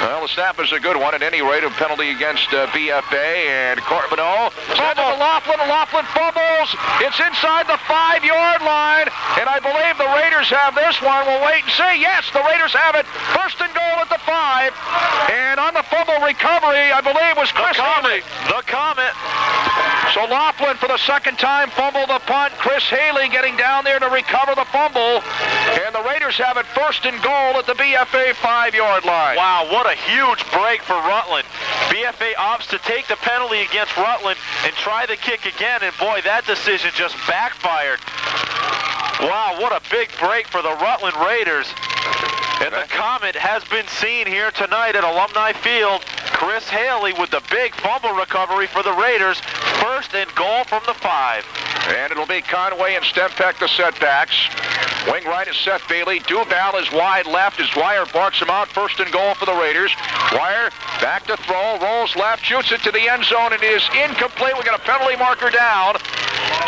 S1: Well, the snap is a good one. At any rate, a penalty against BFA, and Carbonell sends it to Laughlin, and Laughlin fumbles. It's inside the 5-yard line, and I believe the Raiders have this one. We'll wait and see. Yes, the Raiders have it. 1st and goal at the 5, and on the fumble recovery, I believe, was Chris Healey.
S2: The Comet.
S1: So Laughlin, for the 2nd time, fumbled the punt. Chris Healey getting down there to recover the fumble, and the Raiders have it 1st and goal at the BFA 5-yard line.
S2: Wow, what a huge break for Rutland. BFA opts to take the penalty against Rutland and try the kick again, and boy, that decision just backfired. Wow, what a big break for the Rutland Raiders. And the Comet has been seen here tonight at Alumni Field. Chris Healey with the big fumble recovery for the Raiders. 1st and goal from the 5.
S1: And it'll be Conway and Stempeck the setbacks. Wing right is Seth Bailey. Duval is wide left as Dwyer barks him out. 1st and goal for the Raiders. Dwyer back to throw, rolls left, shoots it to the end zone, and it is incomplete. We got a penalty marker down,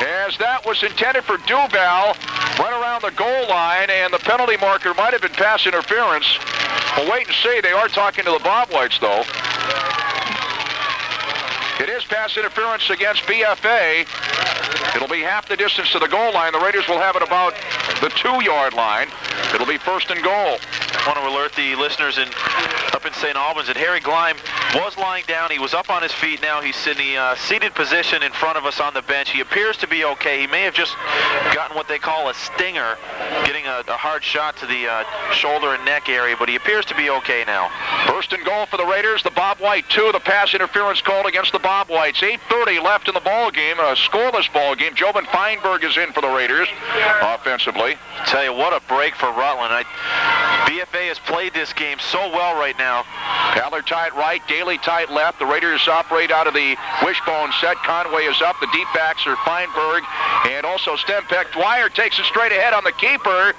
S1: as that was intended for Duval. Right around the goal line, and the penalty marker might have been pass interference. We'll wait and see. They are talking to the Bob Whites, though. It is pass interference against BFA. It'll be half the distance to the goal line. The Raiders will have it about the 2-yard line. It'll be 1st and goal.
S2: I want to alert the listeners up in St. Albans that Harry Gleim was lying down. He was up on his feet now. He's in the seated position in front of us on the bench. He appears to be okay. He may have just gotten what they call a stinger, getting a hard shot to the shoulder and neck area, but he appears to be okay now.
S1: 1st and goal for the Raiders. The Bob White 2. The pass interference called against the Bob Whites. 8:30 left in the ball game. A scoreless ball game. Jobin Feinberg is in for the Raiders offensively.
S2: Tell you what, a break for Rutland. BFA has played this game so well right now.
S1: Ballard tight right, Daly tight left. The Raiders operate out of the wishbone set. Conway is up. The deep backs are Feinberg and also Stempeck. Dwyer takes it straight ahead on the keeper,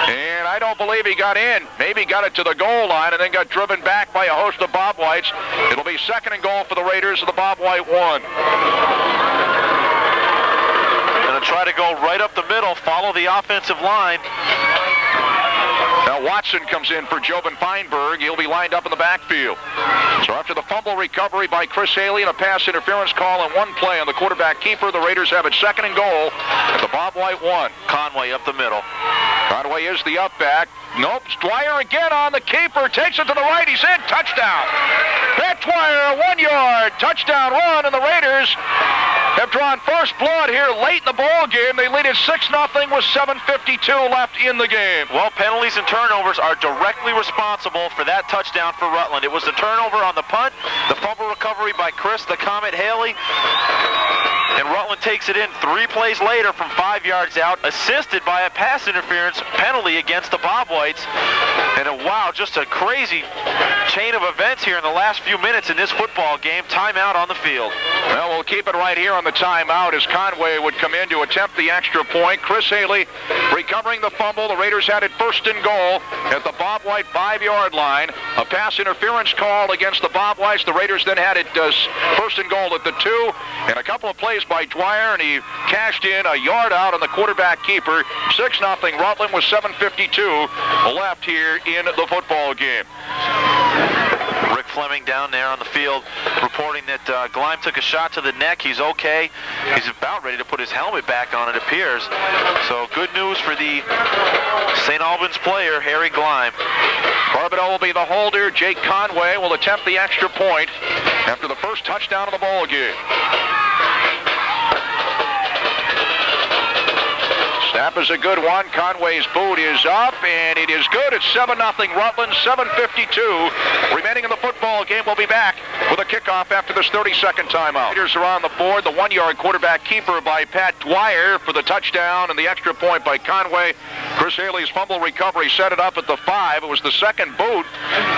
S1: and I don't believe he got in. Maybe got it to the goal line and then got driven back by a host of Bob Whites. It'll be 2nd and goal for the Raiders of the Bob White 1.
S2: Going to try to go right up the middle, follow the offensive line.
S1: Now Watson comes in for Jobin Feinberg. He'll be lined up in the backfield. So after the fumble recovery by Chris Healey and a pass interference call on one play on the quarterback keeper, the Raiders have it 2nd and goal at the Bob White 1.
S2: Conway up the middle.
S1: Conway is the up back. Nope, Dwyer again on the keeper. Takes it to the right. He's in. Touchdown. Pat Dwyer, 1 yard. Touchdown run, and the Raiders have drawn first blood here late in the ball game. They lead it 6-0 with 7:52 left in the game.
S2: Well, penalties and turnovers are directly responsible for that touchdown for Rutland. It was the turnover on the punt, the fumble recovery by Chris the Comet Healey, and Rutland takes it in 3 plays later from 5 yards out, assisted by a pass interference penalty against the Bob Whites. And wow, just a crazy chain of events here in the last few minutes in this football game. Timeout on the field.
S1: Well, we'll keep it right here on the timeout as Conway would come in to attempt the extra point. Chris Healey recovering the fumble. The Raiders had it 1st and goal at the Bob White 5-yard line. A pass interference call against the Bob Whites. The Raiders then had it 1st and goal at the 2. And a couple of plays by Dwyer, and he cashed in a yard out on the quarterback keeper. 6-0 Rutland with 7:52 left here in the football game.
S2: Rick Fleming down there on the field reporting that Gleim took a shot to the neck. He's okay. He's about ready to put his helmet back on, it appears. So good news for the St. Albans player, Harry Gleim.
S1: Barbadeau will be the holder. Jake Conway will attempt the extra point after the first touchdown of the ball game. Snap is a good one. Conway's boot is up, and it is good. It's 7-0 Rutland, 7:52 remaining in the football game. We'll be back with a kickoff after this 30-second timeout. Raiders are on the board. The 1-yard quarterback keeper by Pat Dwyer for the touchdown, and the extra point by Conway. Chris Healey's fumble recovery set it up at the 5. It was the second boot,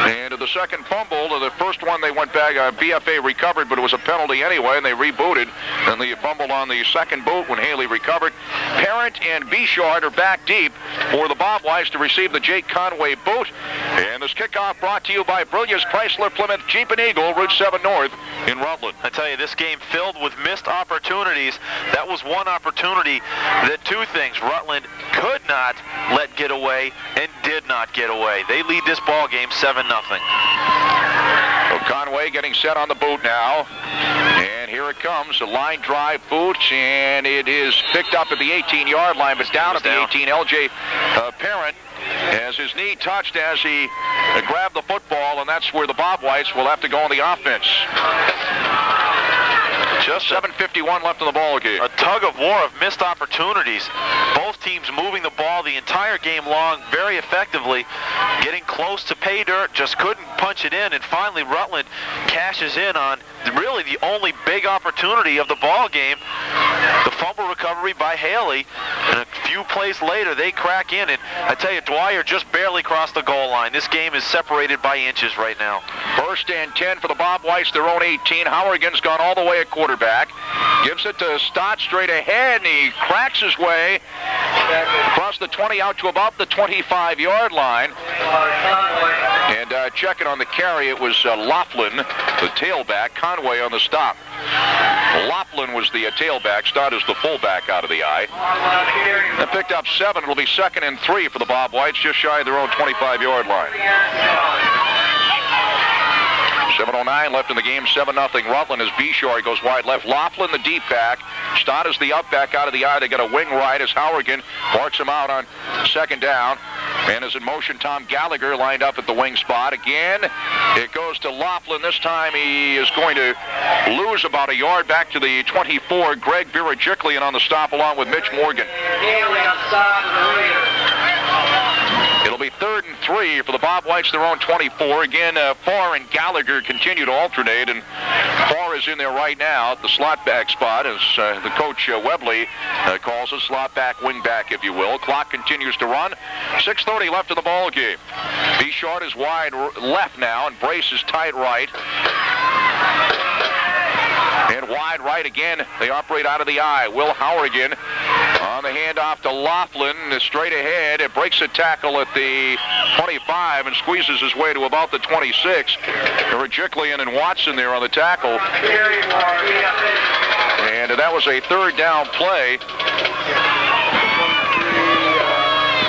S1: and the second fumble. The first one they went back, BFA recovered, but it was a penalty anyway, and they rebooted. And they fumbled on the second boot when Healey recovered. Parent and Bouchard are back deep for the Bob Whites to receive the Jake Conway boot. And this kickoff brought to you by Brillia's Chrysler Plymouth Jeep and Eagle, Route 7 North in Rutland.
S2: I tell you, this game filled with missed opportunities. That was one opportunity that 2 things Rutland could not let get away and did not get away. They lead this ball game 7-0.
S1: So Conway getting set on the boot now. And here it comes, a line drive boot, and it is picked up at the 18-yard line, but down at the 18. LJ Parent has his knee touched as he grabbed the football, and that's where the Bob Whites will have to go on the offense. Just 7:51 left in the ball game.
S2: A tug of war of missed opportunities. Both teams moving the ball the entire game long very effectively, getting close to pay dirt, just couldn't punch it in, and finally Rutland cashes in on really the only big opportunity of the ball game, the fumble recovery by Healey, and a few plays later they crack in, and I tell you, Dwyer just barely crossed the goal line. This game is separated by inches right now.
S1: 1st and 10 for the Bob Whites, their own 18. Hourigan's gone all the way at quarterback. Gives it to Stott straight ahead, and he cracks his way across the 20 out to about the 25-yard line. And checking on the carry, it was Laughlin, the tailback. Conway on the stop. Laughlin was the tailback. Stott is the fullback out of the eye. That picked up 7. It'll be 2nd and 3 for the Bob Whites, just shy of their own 25-yard line. 7:09 left in the game, 7-0 Rutland as Bouchard goes wide left. Laughlin, the deep back. Stott is the up back out of the eye. They got a wing right as Hourigan marks him out on 2nd down. And is in motion, Tom Gallagher lined up at the wing spot. Again, it goes to Laughlin. This time he is going to lose about a yard back to the 24. Greg Birajiklian on the stop along with Mitch Morgan. It'll be 3rd and 3 for the Bob Whites, their own 24. Again, Farr and Gallagher continue to alternate, and Farr is in there right now at the slot back spot, as the coach Webley calls it, slot back, wing back, if you will. Clock continues to run. 6:30 left in the ball game. Bouchard is wide left now, and Brace is tight right. And wide right again. They operate out of the eye. Will Hourigan on the handoff to Laughlin. Straight ahead. It breaks a tackle at the 25 and squeezes his way to about the 26. Rajiklian and Watson there on the tackle. And that was a 3rd down play.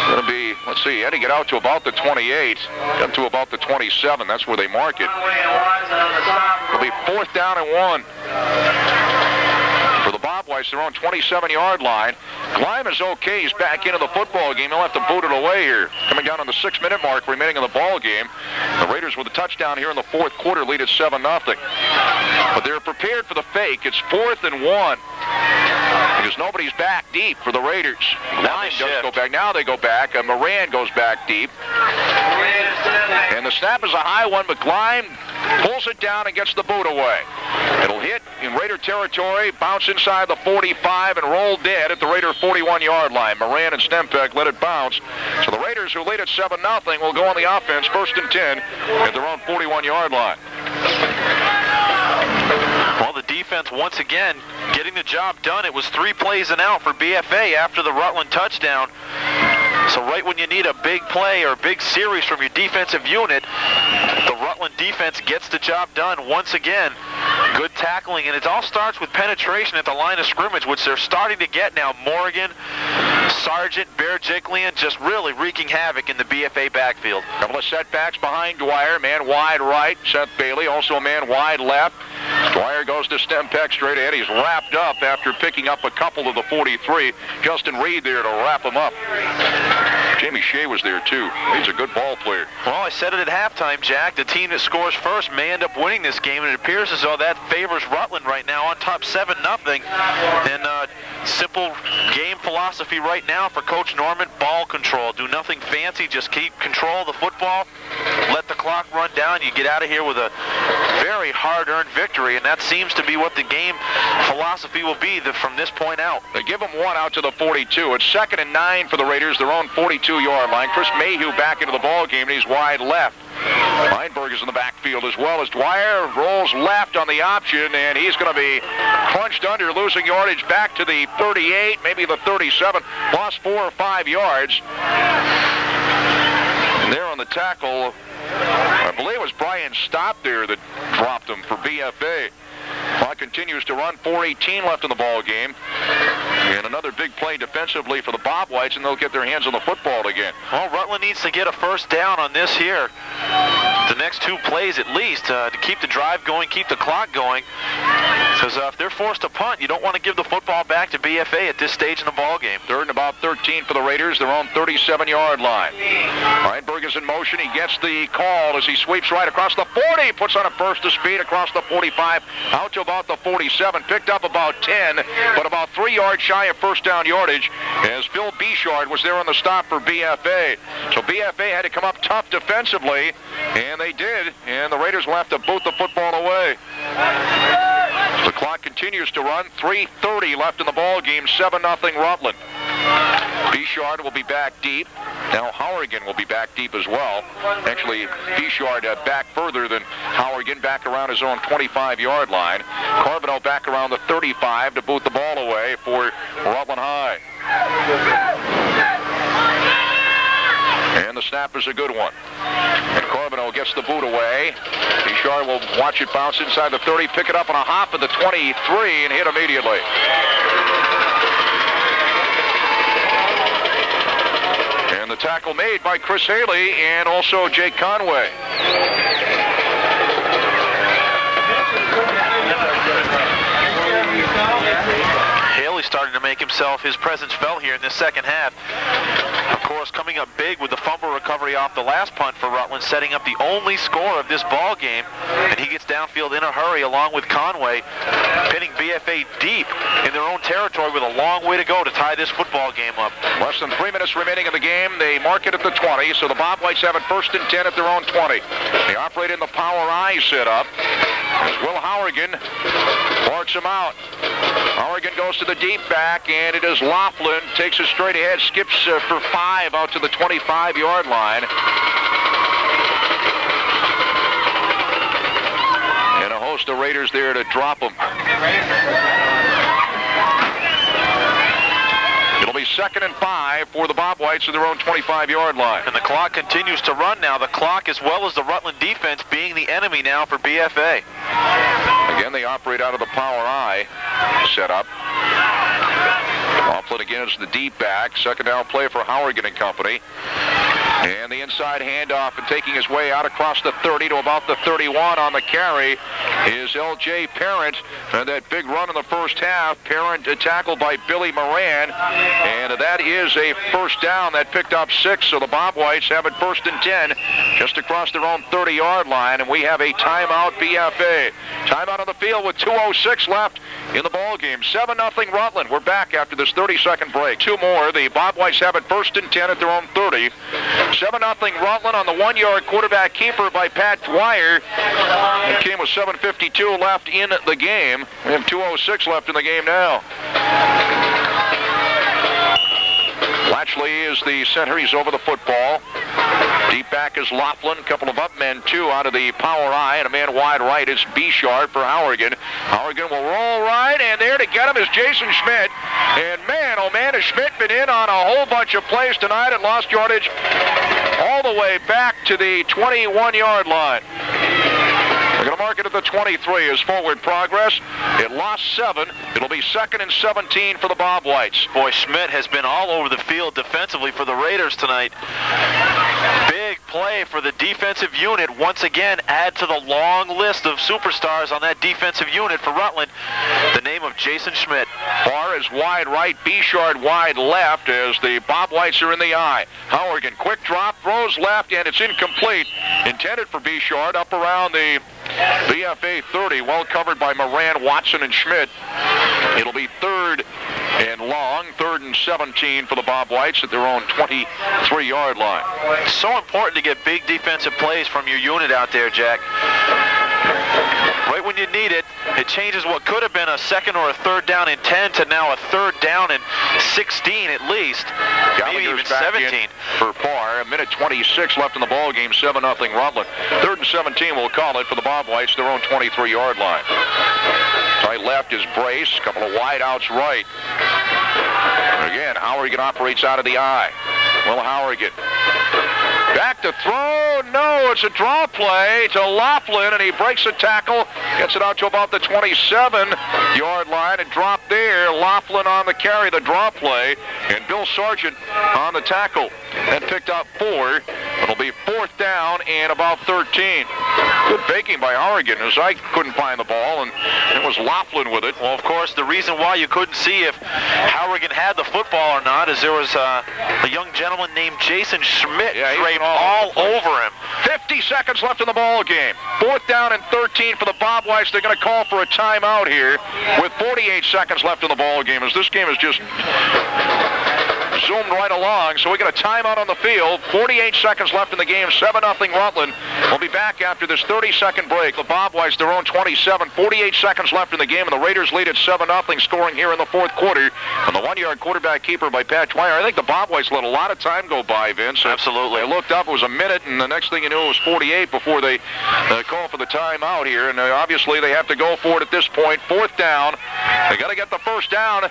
S1: Going to be, let's see, had to get out to about the 28, got to about the 27. That's where they mark it. It'll be 4th down and 1. For the Bob Whites, their own 27-yard line. Gleim is okay. He's back into the football game. He'll have to boot it away here. Coming down on the 6-minute mark remaining in the ball game. The Raiders with a touchdown here in the 4th quarter lead at 7-0. But they're prepared for the fake. It's 4th and 1. Because nobody's back deep for the Raiders. Gleim does go back. Now they go back. Moran goes back deep. And the snap is a high one, but Gleim pulls it down and gets the boot away. It'll hit in Raider territory, bounce inside the 45, and roll dead at the Raider 41-yard line. Moran and Stempeck let it bounce. So the Raiders, who lead at 7-0, will go on the offense, 1st and 10, at their own 41-yard line.
S2: Well, the defense, once again, getting the job done. It was 3 plays and out for BFA after the Rutland touchdown. So right when you need a big play or a big series from your defensive unit, the Rutland defense gets the job done once again. Good tackling, and it all starts with penetration at the line of scrimmage, which they're starting to get now. Morgan, Sargent, Bear-Jiklian just really wreaking havoc in the BFA backfield.
S1: Couple of setbacks behind Dwyer. Man wide right. Seth Bailey, also a man wide left. Dwyer goes to Stempeck straight ahead. He's wrapped up after picking up a couple of the 43. Justin Reed there to wrap him up. Jamie Shea was there too. He's a good ball player.
S2: Well, I said it at halftime, Jack. The team that scores first may end up winning this game, and it appears as though that favors Rutland right now on top 7-0. And simple game philosophy right now for Coach Norman: ball control. Do nothing fancy. Just keep control of the football. Let the clock run down. You get out of here with a very hard-earned victory, and that seems to be what the game philosophy will be from this point out.
S1: They give them one out to the 42. It's 2nd and 9 for the Raiders, their own 42-yard line. Chris Mayhew back into the ball game, and he's wide left. Feinberg is in the backfield as well as Dwyer rolls left on the option, and he's going to be crunched under, losing yardage back to the 38, maybe the 37, lost 4 or 5 yards. And there on the tackle, I believe it was Brian Stott there that dropped him for BFA. Clock continues to run, 4:18 left in the ball game. And another big play defensively for the Bob Whites, and they'll get their hands on the football again.
S2: Well, Rutland needs to get a 1st down on this here. The next 2 plays at least to keep the drive going, keep the clock going. Because if they're forced to punt, you don't want to give the football back to BFA at this stage in the ball game.
S1: 3rd and about 13 for the Raiders, their own 37-yard line. Feinberg is in motion. He gets the call as he sweeps right across the 40, puts on a burst of speed across the 45, out to about the 47, picked up about 10, but about 3 yards shy of 1st down yardage as Phil Bichard was there on the stop for BFA. So BFA had to come up tough defensively, and they did, and the Raiders will have to boot the football away. The clock continues to run, 3:30 left in the ball game, 7-0 Rutland. Bichard will be back deep. Now Hourigan will be back deep as well. Actually, Bichard back further than Hourigan, back around his own 25-yard line. Carbonell back around the 35 to boot the ball away for Rutland High. And the snap is a good one. And Carbonell gets the boot away. Bichard will watch it bounce inside the 30, pick it up on a hop at the 23, and hit immediately. And the tackle made by Chris Healey and also Jake Conway.
S2: Healey starting to make his presence felt here in this 2nd half. Of course, coming up big with the fumble recovery off the last punt for Rutland, setting up the only score of this ball game. And he gets downfield in a hurry along with Conway, pinning BFA deep in their own territory with a long way to go to tie this football game up.
S1: Less than 3 minutes remaining in the game. They mark it at the 20, so the Bob Whites have it 1st and 10 at their own 20. They operate in the power I setup as Will Hourigan marks him out. Hourigan goes to the deep back, and it is Laughlin. Takes it straight ahead, skips for 5 out to the 25-yard line. And a host of Raiders there to drop him. It'll be 2nd and 5 for the Bob Whites at their own 25-yard line.
S2: And the clock continues to run now. The clock, as well as the Rutland defense, being the enemy now for BFA.
S1: Again, they operate out of the power I setup. Laughlin again is the deep back. 2nd down play for Hourigan and company. And the inside handoff and taking his way out across the 30 to about the 31 on the carry is L.J. Parent. And that big run in the first half, Parent tackled by Billy Moran. And that is a first down. That picked up 6, so the Bob Whites have it 1st and 10 just across their own 30-yard line. And we have a timeout BFA. Timeout on the field with 2:06 left in the ball game. 7-0 Rutland. We're back after this 30-second break. 2 more. The Bob Whites have it 1st and 10 at their own 30. 7-0 Rutland on the 1-yard quarterback keeper by Pat Dwyer. It came with 7:52 left in the game. We have 2:06 left in the game now. Latchley is the center. He's over the football. Deep back is Laughlin. A couple of up men, 2 out of the power I, and a man wide right is Bouchard for Hourigan. Hourigan will roll right, and there to get him is Jason Schmidt. And man, oh man, has Schmidt been in on a whole bunch of plays tonight and lost yardage all the way back to the 21-yard line. They're going to mark it at the 23 as forward progress. It lost 7. It'll be 2nd and 17 for the Bob Whites.
S2: Boy, Schmidt has been all over the field defensively for the Raiders tonight. Big play for the defensive unit. Once again, add to the long list of superstars on that defensive unit for Rutland, the name of Jason Schmidt.
S1: Barr is wide right, Bouchard wide left as the Bob Whites are in the eye. Hourigan, quick drop, throws left, and it's incomplete. Intended for Bouchard up around the BFA 30, well covered by Moran, Watson, and Schmidt. It'll be 3rd and long, 3rd and 17 for the Bob Whites at their own 23-yard line.
S2: So important to get big defensive plays from your unit out there, Jack. Right when you need it, it changes what could have been a 2nd or a 3rd down and 10 to now a 3rd down and 16 at least. Maybe even 17.
S1: For Parr, 1:26 left in the ball game, 7-0 Rutland. 3rd and 17 we'll call it for the Bob Whites, their own 23-yard line. Tight left is Brace, a couple of wide outs right. Again, Hourigan operates out of the eye. Will Hourigan back to throw. No, it's a draw play to Laughlin, and he breaks the tackle, gets it out to about the 27-yard line, and dropped there. Laughlin on the carry, the draw play, and Bill Sargent on the tackle. And picked up 4. It'll be 4th down and about 13. Good faking by Hourigan, as I couldn't find the ball, and it was Laughlin with it.
S2: Well, of course, the reason why you couldn't see if Hourigan had the football or not is there was a young gentleman named Jason Schmidt draped all over him.
S1: 50 seconds left in the ball game. 4th down and 13 for the Bob Whites. They're going to call for a timeout here with 48 seconds left in the ball game, as this game is just zoomed right along. So we got a timeout on the field. 48 seconds left in the game. 7-0 Rutland. We'll be back after this 30-second break. The Bob Whites, their own 27. 48 seconds left in the game, and the Raiders lead at 7-0, scoring here in the 4th quarter. And the 1-yard quarterback keeper by Pat Dwyer. I think the Bob Whites let a lot of time go by, Vince.
S2: Absolutely.
S1: They looked up, it was a minute, and the next thing you knew, it was 48 before they call for the timeout here. And obviously they have to go for it at this point. 4th down. They got to get the first down to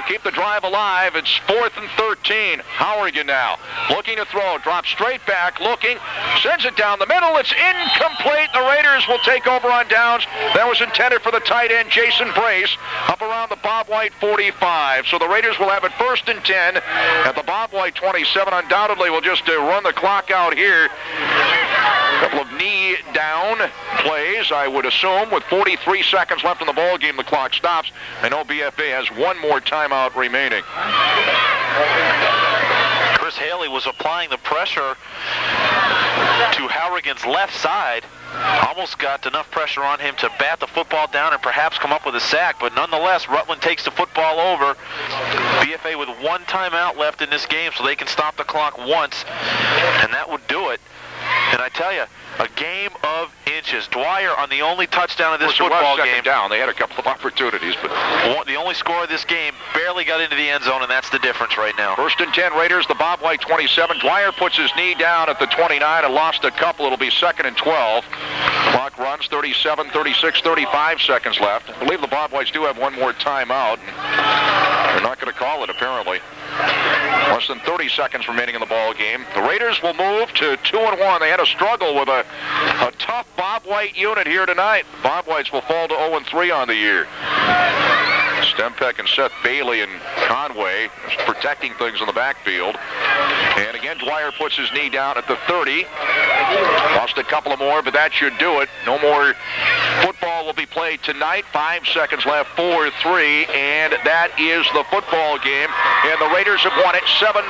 S1: keep the drive alive. It's 4th and 13. Hourigan now looking to throw. Drops straight back, looking, sends it down the middle. It's incomplete. The Raiders will take over on downs. That was intended for the tight end, Jason Brace, up around the Bob White 45. So the Raiders will have it 1st and 10 at the Bob White 27. Undoubtedly will just run the clock out here. A couple of knee down plays, I would assume. With 43 seconds left in the ball game, the clock stops. I know BFA has one more timeout remaining.
S2: Chris Healey was applying the pressure to Hourigan's left side. Almost got enough pressure on him to bat the football down and perhaps come up with a sack, but nonetheless, Rutland takes the football over. BFA with 1 timeout left in this game, so they can stop the clock once, and that would do it. And I tell you, a game of inches. Dwyer on the only touchdown of this football game.
S1: Down. They had a couple of opportunities, but
S2: the only score of this game barely got into the end zone, and that's the difference right now.
S1: 1st and 10 Raiders, the Bob White 27. Dwyer puts his knee down at the 29 and lost a couple. It'll be 2nd and 12. Clock runs 37, 36, 35 seconds left. I believe the Bob Whites do have one more timeout. They're not going to call it, apparently. Less than 30 seconds remaining in the ball game. The Raiders will move to 2-1. They had a struggle with a tough Bob White unit here tonight. Bob Whites will fall to 0-3 on the year. Stempeck and Seth Bailey and Conway protecting things in the backfield. And again, Again, Dwyer puts his knee down at the 30. Lost a couple of more, but that should do it. No more football will be played tonight. 5 seconds left, 4-3, and that is the football game. And the Raiders have won it 7-0.